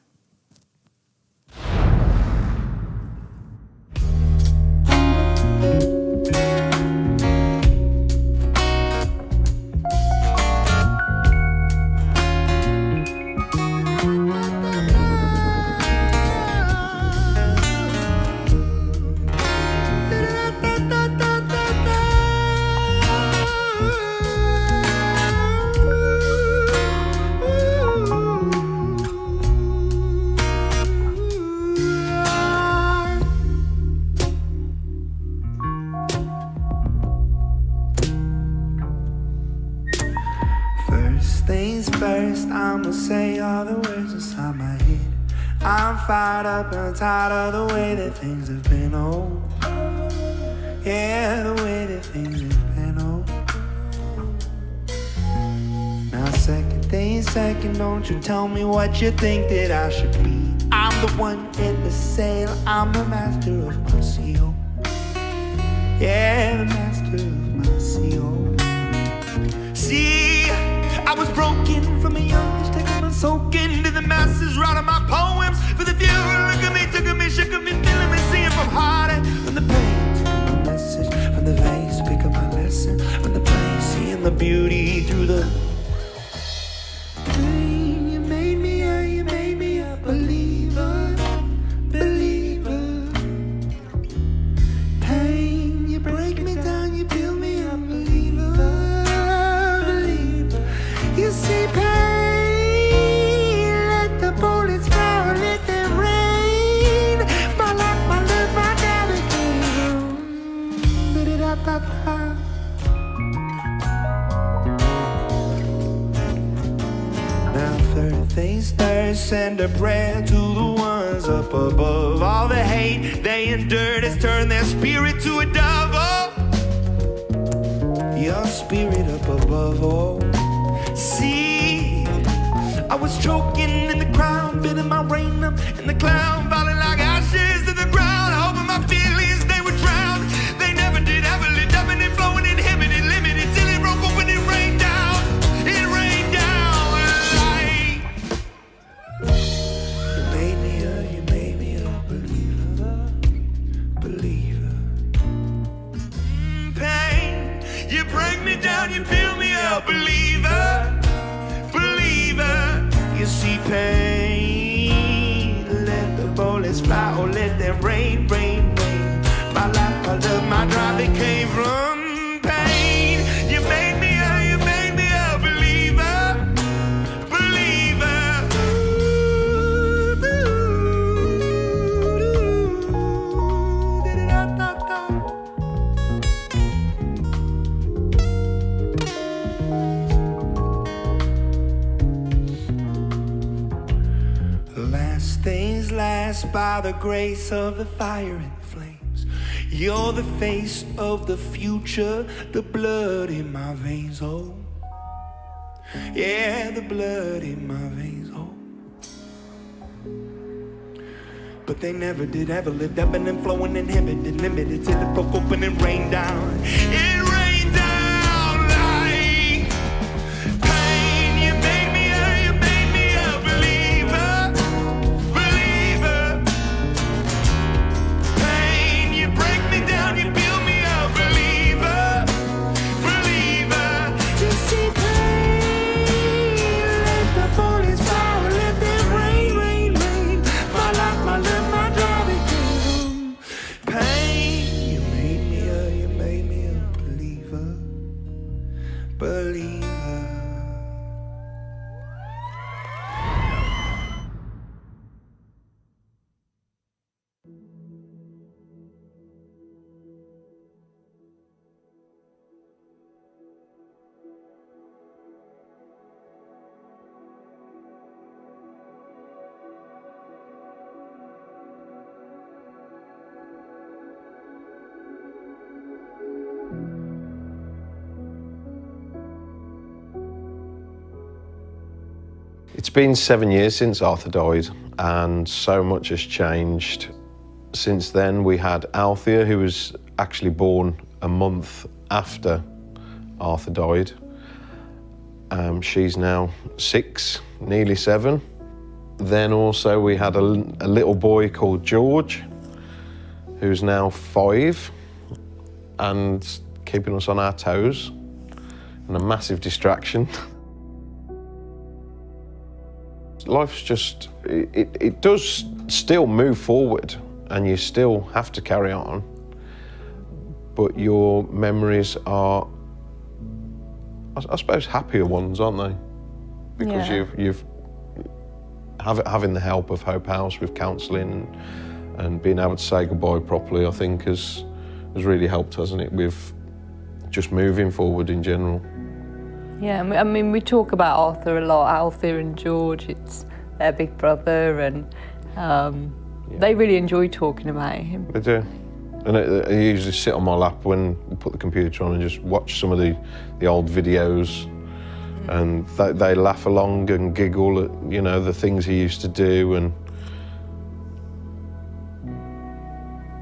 First, I'ma say all the words inside my head. I'm fired up and tired of the way that things have been, oh. Yeah, the way that things have been, oh. Now second, don't you tell me what you think that I should be. I'm the one in the sail, I'm the master of my sea, oh. Yeah, the master of my sea, oh. See, I was broken from a young age, taking my soaking to the masses, writing my poems for the few. Look at me, took at me, shook at me, feeling me, seeing from heartache. From the pain, taking my message, from the veins, pick up my lesson. From the pain, seeing the beauty through the pain. You made me a believer, believer. Pain, you break me down, you build me a believer. You see pain, let the bullets fall, let them rain. My life, my love, my navigation. Da-da-da-da-da. Now third things first, send a prayer to the ones up above. All the hate they endured has turned their spirit to a dove. Oh, your spirit up above, oh. See, I was choking in the crowd, bidding my rain up in the cloud, falling like ashes to the ground, hoping my feelings they would drown. They never did, ever lived up and flowing, inhibited, limited, till it broke open and rained down. It rained down like you made me a believer, believer. Pain, you break me down, you build me a believer. You see pain, let the bullets fly or let them rain, rain, rain. My life, my love, my drive, it came from pain. You made me a believer, believer. Last things last, by the grace of the fire and flames. You're the face of the future, the blood in my veins, oh. Yeah, the blood in my veins, oh. But they never did, ever lived, ebbing and flowing, inhibited, limited, till it broke open and rained down. It rained down like pain. You made me a believer. It's been 7 years since Arthur died, and so much has changed. Since then, we had Althea, who was actually born a month after Arthur died. She's now 6, nearly 7. Then also we had a little boy called George, who's now 5 and keeping us on our toes and a massive distraction. Life's just, it does still move forward and you still have to carry on, but your memories are, I suppose, happier ones, aren't they? Because you've having the help of Hope House with counselling and being able to say goodbye properly, I think has really helped, hasn't it, with just moving forward in general. Yeah, I mean, we talk about Arthur a lot, Althea and George, it's their big brother, and they really enjoy talking about him. They do. And I usually sit on my lap when we put the computer on and just watch some of the old videos, and they laugh along and giggle at, you know, the things he used to do, and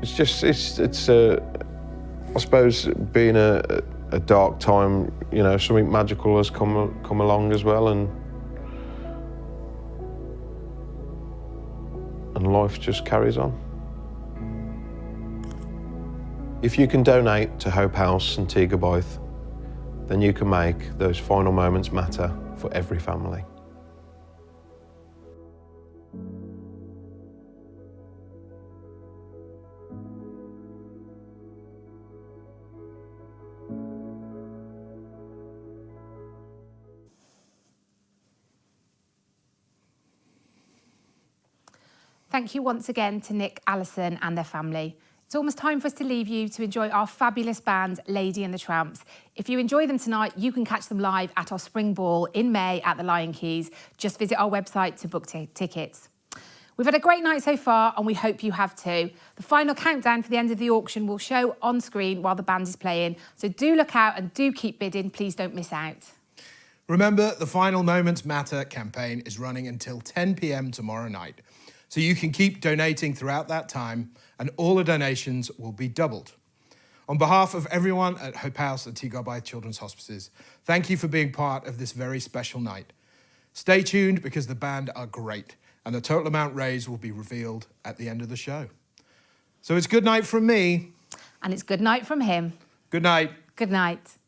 it's just, it's I suppose being a dark time, you know, something magical has come along as well, and life just carries on. If you can donate to Hope House and Tea Gabaith, then you can make those final moments matter for every family. Thank you once again to Nick, Alison and their family. It's almost time for us to leave you to enjoy our fabulous band, Lady and the Tramps. If you enjoy them tonight, you can catch them live at our Spring Ball in May at the Lion Keys. Just visit our website to book tickets. We've had a great night so far, and we hope you have too. The final countdown for the end of the auction will show on screen while the band is playing, so do look out and do keep bidding. Please don't miss out. Remember, the Final Moments Matter campaign is running until 10 p.m. tomorrow night. So you can keep donating throughout that time, and all the donations will be doubled. On behalf of everyone at Hope House and Tea Gabaith Children's Hospices, thank you for being part of this very special night. Stay tuned because the band are great, and the total amount raised will be revealed at the end of the show. So it's good night from me. And it's good night from him. Good night. Good night.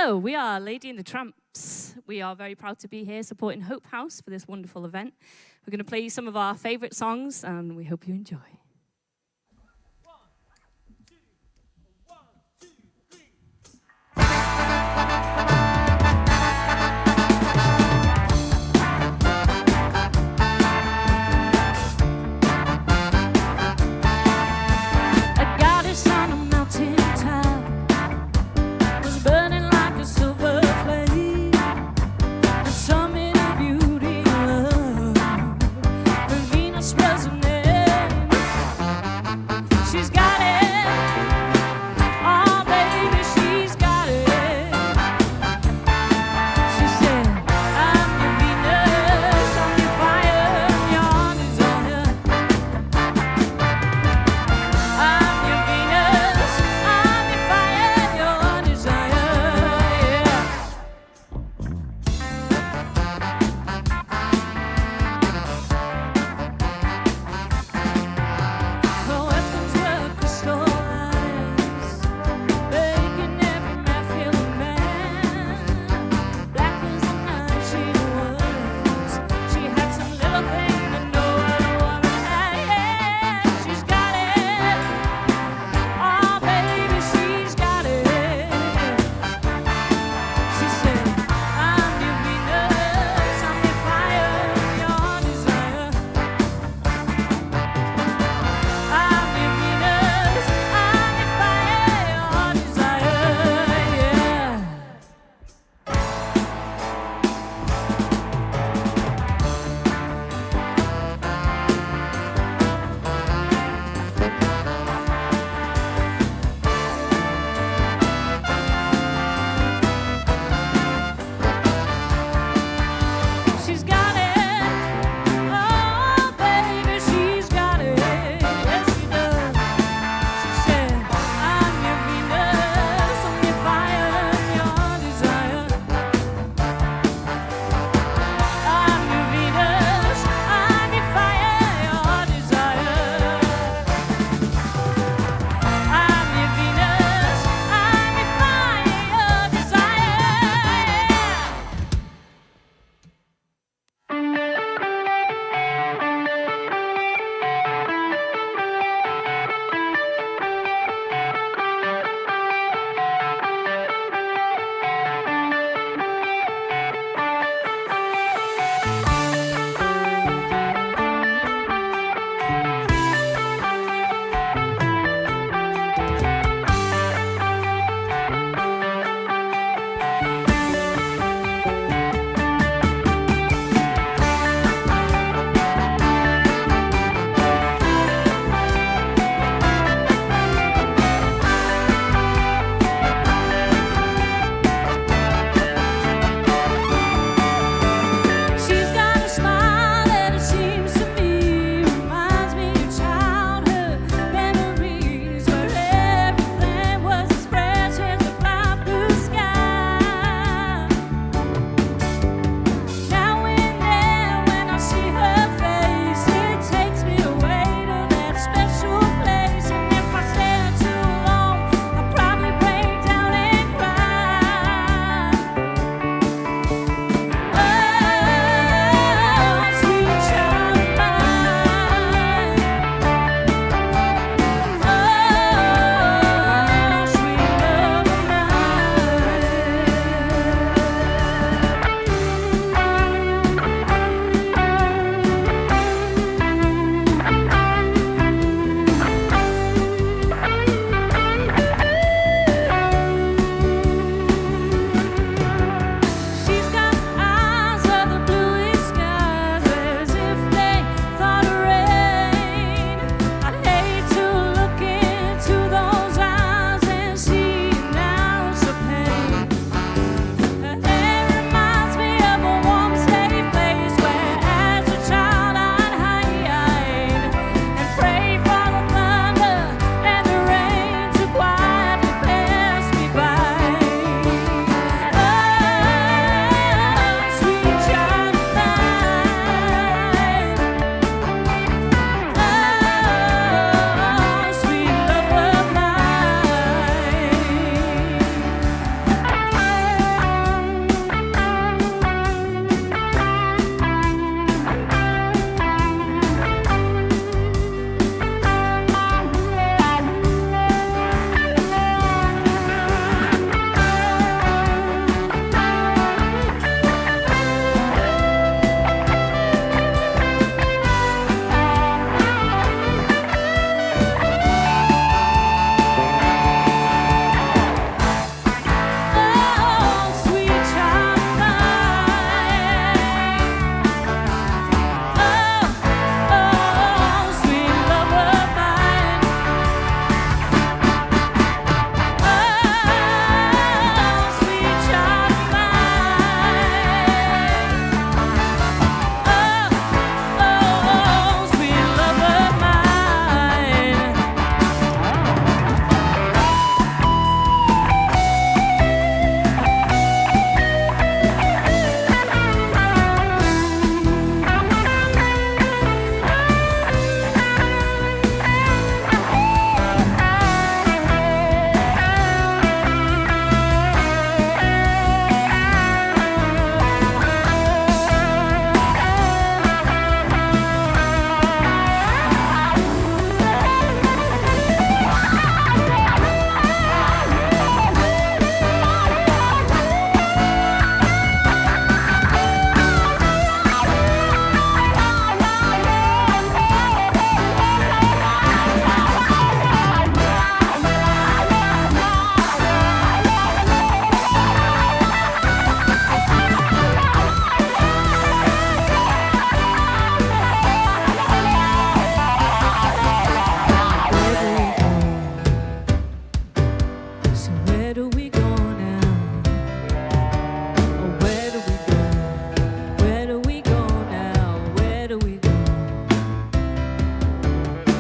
Hello, we are Lady and the Tramps. We are very proud to be here supporting Hope House for this wonderful event. We're going to play you some of our favourite songs and we hope you enjoy.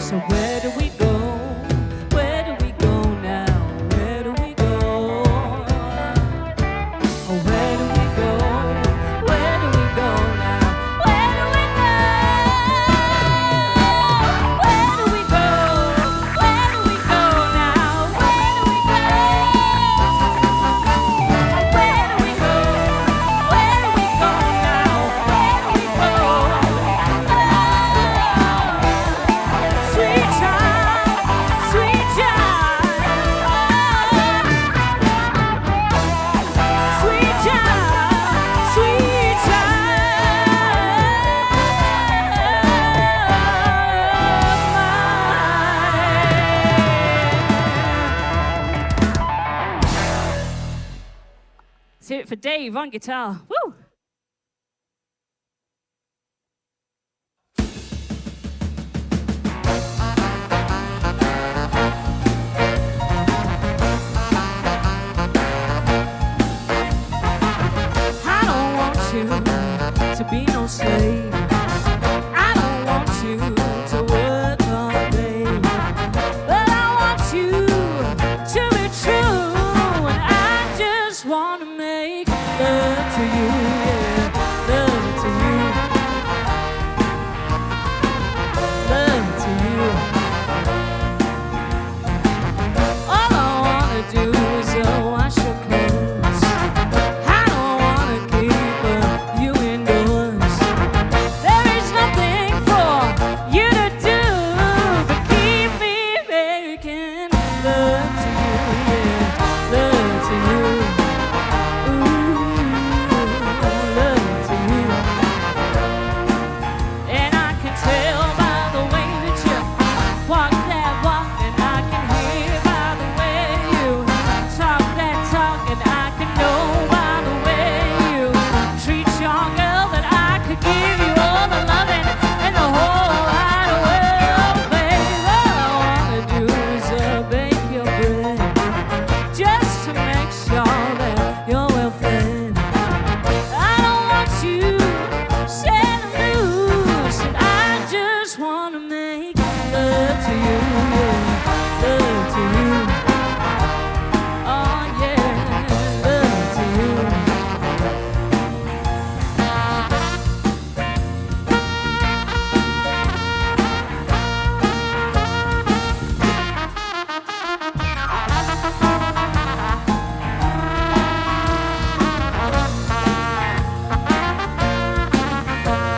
So where do we go? Where do we go now? Where do we go? Oh, where do we go? Where do we go now? Where do we go? Where do we go? Where do we go now? Where do we go? Where do we go? Where do we go now? Where do we go? Sweet child, sweet child, sweet child, sweet child. Let's hear it for Dave on guitar. Woo! I don't want you to be no slave. I don't want you to work all day. But I want you to be true. And I just want to make love to you. Yeah, love to you. Love to you. All I want to do is wash your clothes. I don't want to keep you indoors. There is nothing for you to do but keep me making love to you, yeah, love to you. Ooh, love to you. And I can tell by the way that you walk that walk, and I can hear by the way you talk that talk, and I can know by the way you treat your girl that I could give you all the loving in the whole wide world, babe. All I wanna do is bake your bread just to make sure that you're well fed. I don't want you set loose, and I just wanna make love to you, yeah, love to you. Oh yeah, love to you.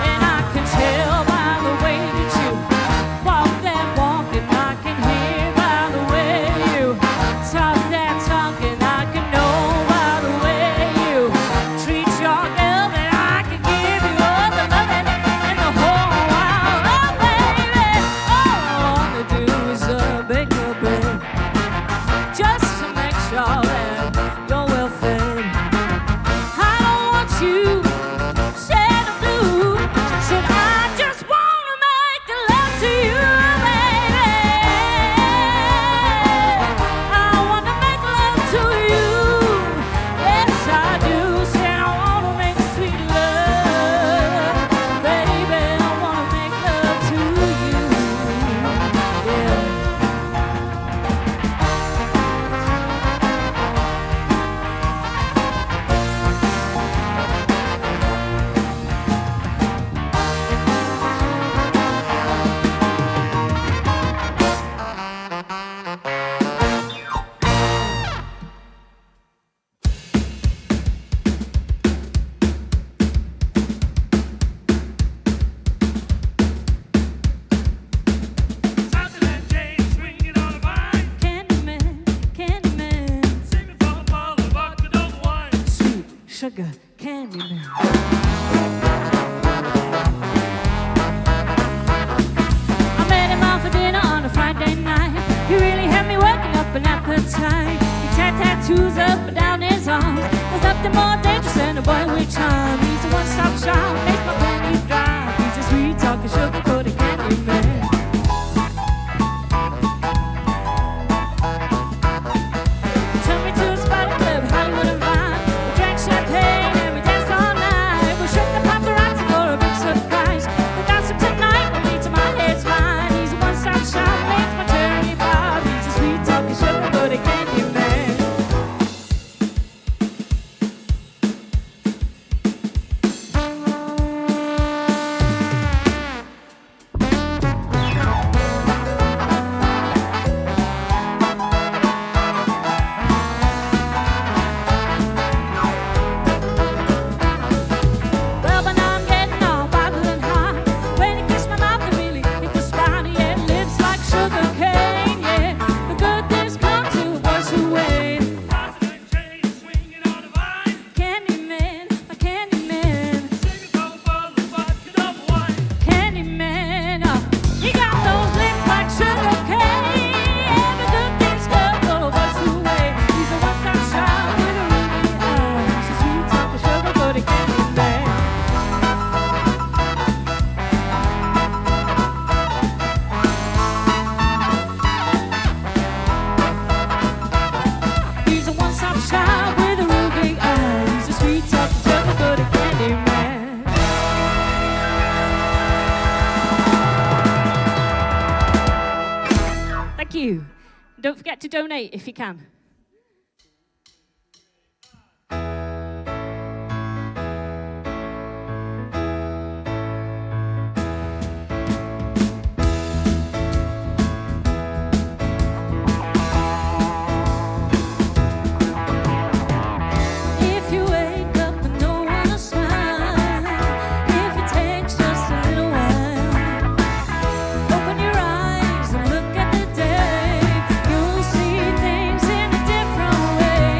And I can tell by the way that you walk that walk, and I can hear by the way you talk that talk, and I can know by the way you treat your girl that I can give you all the loving in the whole world. Oh baby, all I wanna do is bake your bread just to make sure that you're well fed. I don't want you sad or blue, said I just wanna make love to you, baby. I wanna make love to you, yes I do. Said I wanna make sweet love, baby. I wanna make love to you, yeah. Candyman, Candyman, sweet sugar Candyman. I met him out for dinner on a Friday night. He really had me working up an appetite. He had tattoos up and down his arms. There's nothing more dangerous than a boy with charm. He's a one-stop shop, makes my panties dry. He's a sweet talking sugar-coated Candyman. Took me to a spot at Club Hollywood and Vine. We drank champagne and we danced all night. We shook the paparazzi for a big surprise. The gossip tonight will lead to my head's line. He's a one-stop shop. you. Don't forget to donate if you can. If you wake up and don't wanna smile, if it takes just a little while, open your eyes and look at the day. You'll see things in a different way.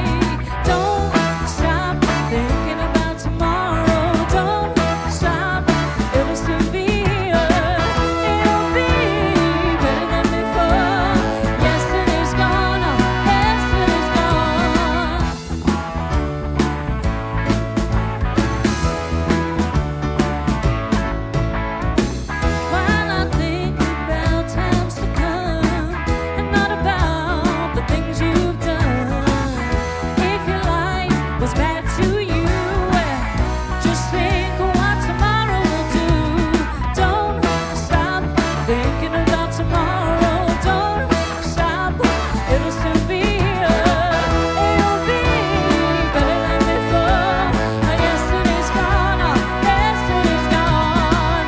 Don't stop thinking about tomorrow. Don't stop, it'll soon be here. It'll be better than before. Yesterday's gone, oh, yesterday's gone. Why not think about times to come and not about the things you've done? If your life was bad to you, just think of what tomorrow will do. Don't stop thinking about tomorrow. Don't stop, it'll soon be here. It'll be better than before. Yesterday's gone, oh, yesterday's gone.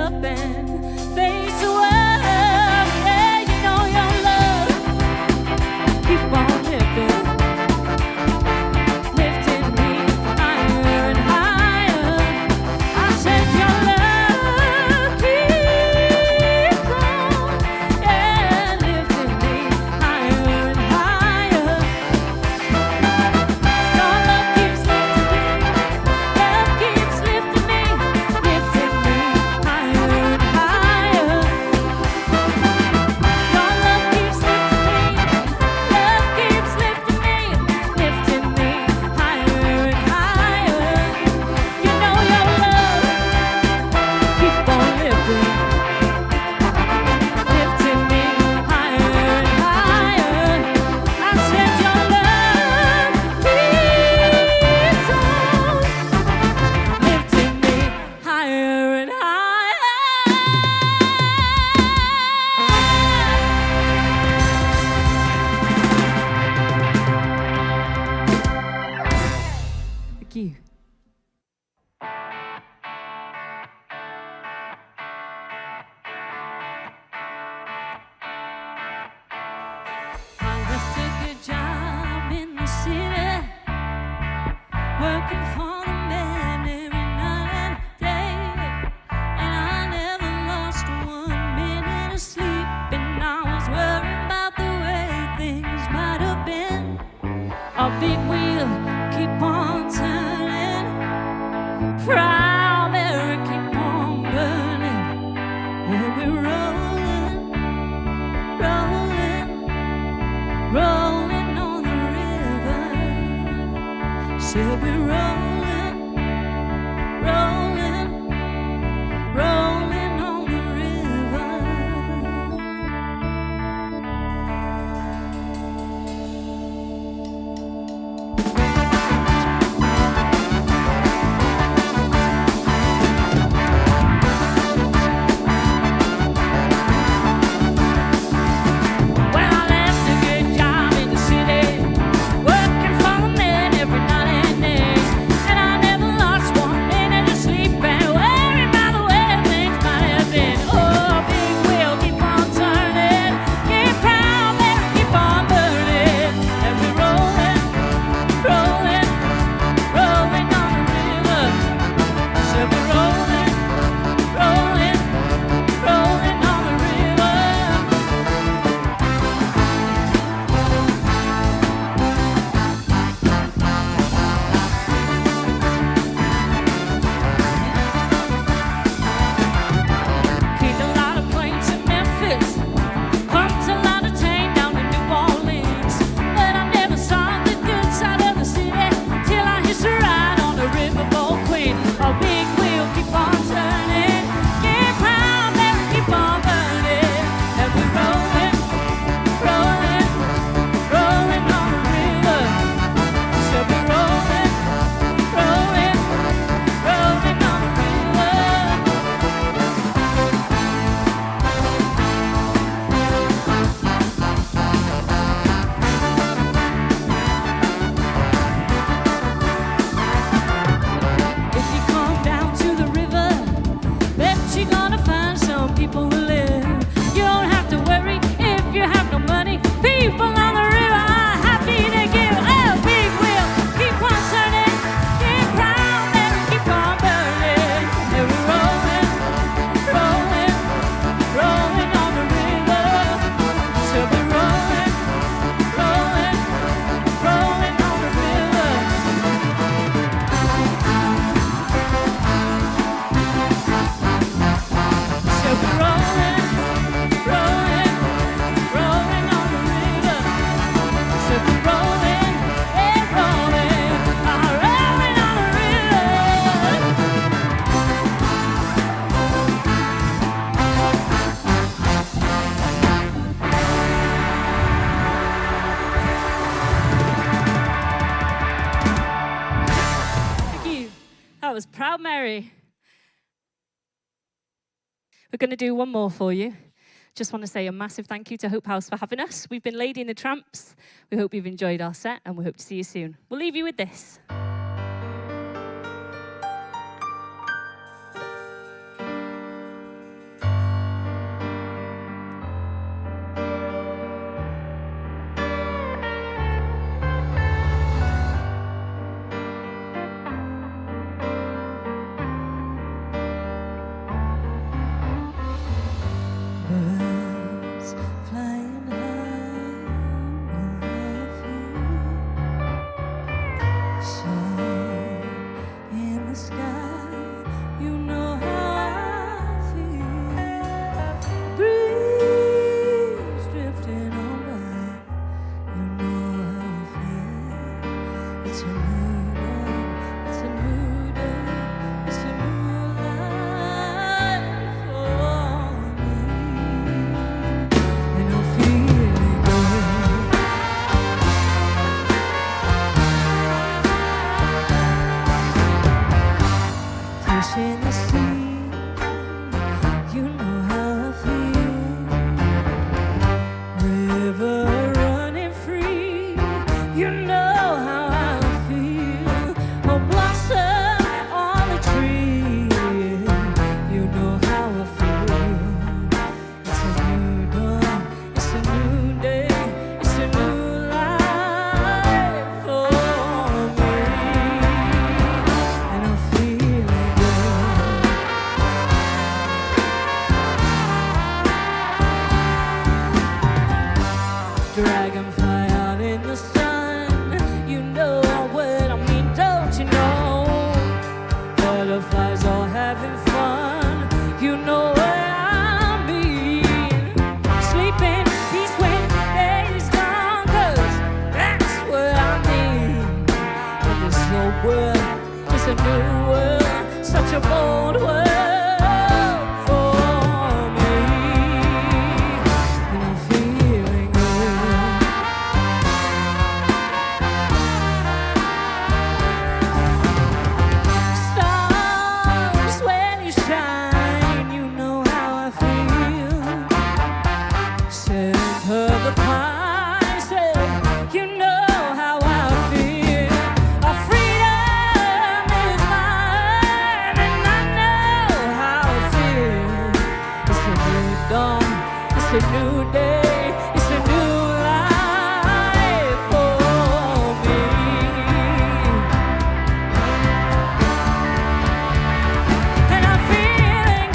up and face the world. Yeah, you know your love. Keep on living. Lifting me higher and higher. I said your love keeps on, yeah, lifting me higher and higher. Your love keeps lifting me, love keeps lifting me, lifting me higher and higher. Your love keeps lifting me, love keeps lifting me, lifting me higher and higher. You know your love, keep on living, lifting me higher and higher. I said your love keeps on lifting me higher and higher. Thank you. I just took a job in the city, working for the man every night and day. And I never lost 1 minute of sleep, and I was worried about the way things might have been. A big wheel keep on turning, proud Mary keep on burning, and we're rolling, rolling, rolling on the river. Said we're rolling, rolling, rolling on the river. Well, I left a good job in the city, working for the man every night and day. And I never lost 1 minute of sleep, and worried about the way things might have been. Oh, big wheel keep on turning, keep proud, Mary keep on burning, and we're rolling, rolling, rolling on the river. So we're rolling, rolling, rolling on the river. Killed a lot of planes in Memphis, pumped a lot of tang down in New Orleans. But I never saw the good side of the city till I hitched a ride on the riverboat Queen. A big wheel keep on turning, keep proud, Mary keep on burning, and we're rolling, rolling, rolling on the river. So we're rolling, rolling, rolling on the river. If you come down to the river, bet you're gonna find some people who live. You don't have to worry if you have no money. People on the river are happy to give. Oh, big wheel, keep on turning, keep proud, and keep on burning. And we're rolling, rolling, rolling on the river. So we're rolling, rolling, rolling on the river. So we're rolling, rolling, rolling on the river. So we're rolling, rolling, rolling on the river. Thank you. That was Proud Mary. We're going to do one more for you. Just want to say a massive thank you to Hope House for having us. We've been Lady and the Tramps. We hope you've enjoyed our set, and we hope to see you soon. We'll leave you with this. dawn. It's a new day, it's a new life for me. And I'm feeling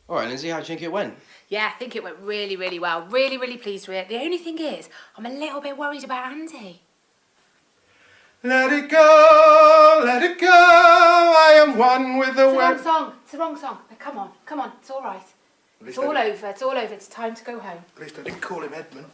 All right, Lindsay, how do you think it went? Yeah, I think it went really, really well. Really, really pleased with it. The only thing is, I'm a little bit worried about Andy. Let it go, let it go. I am one with the It's the wrong wind. song. It's the wrong song. Come on, it's all right. It's all over. It's all over. It's time to go home. At least I didn't call him Edmund.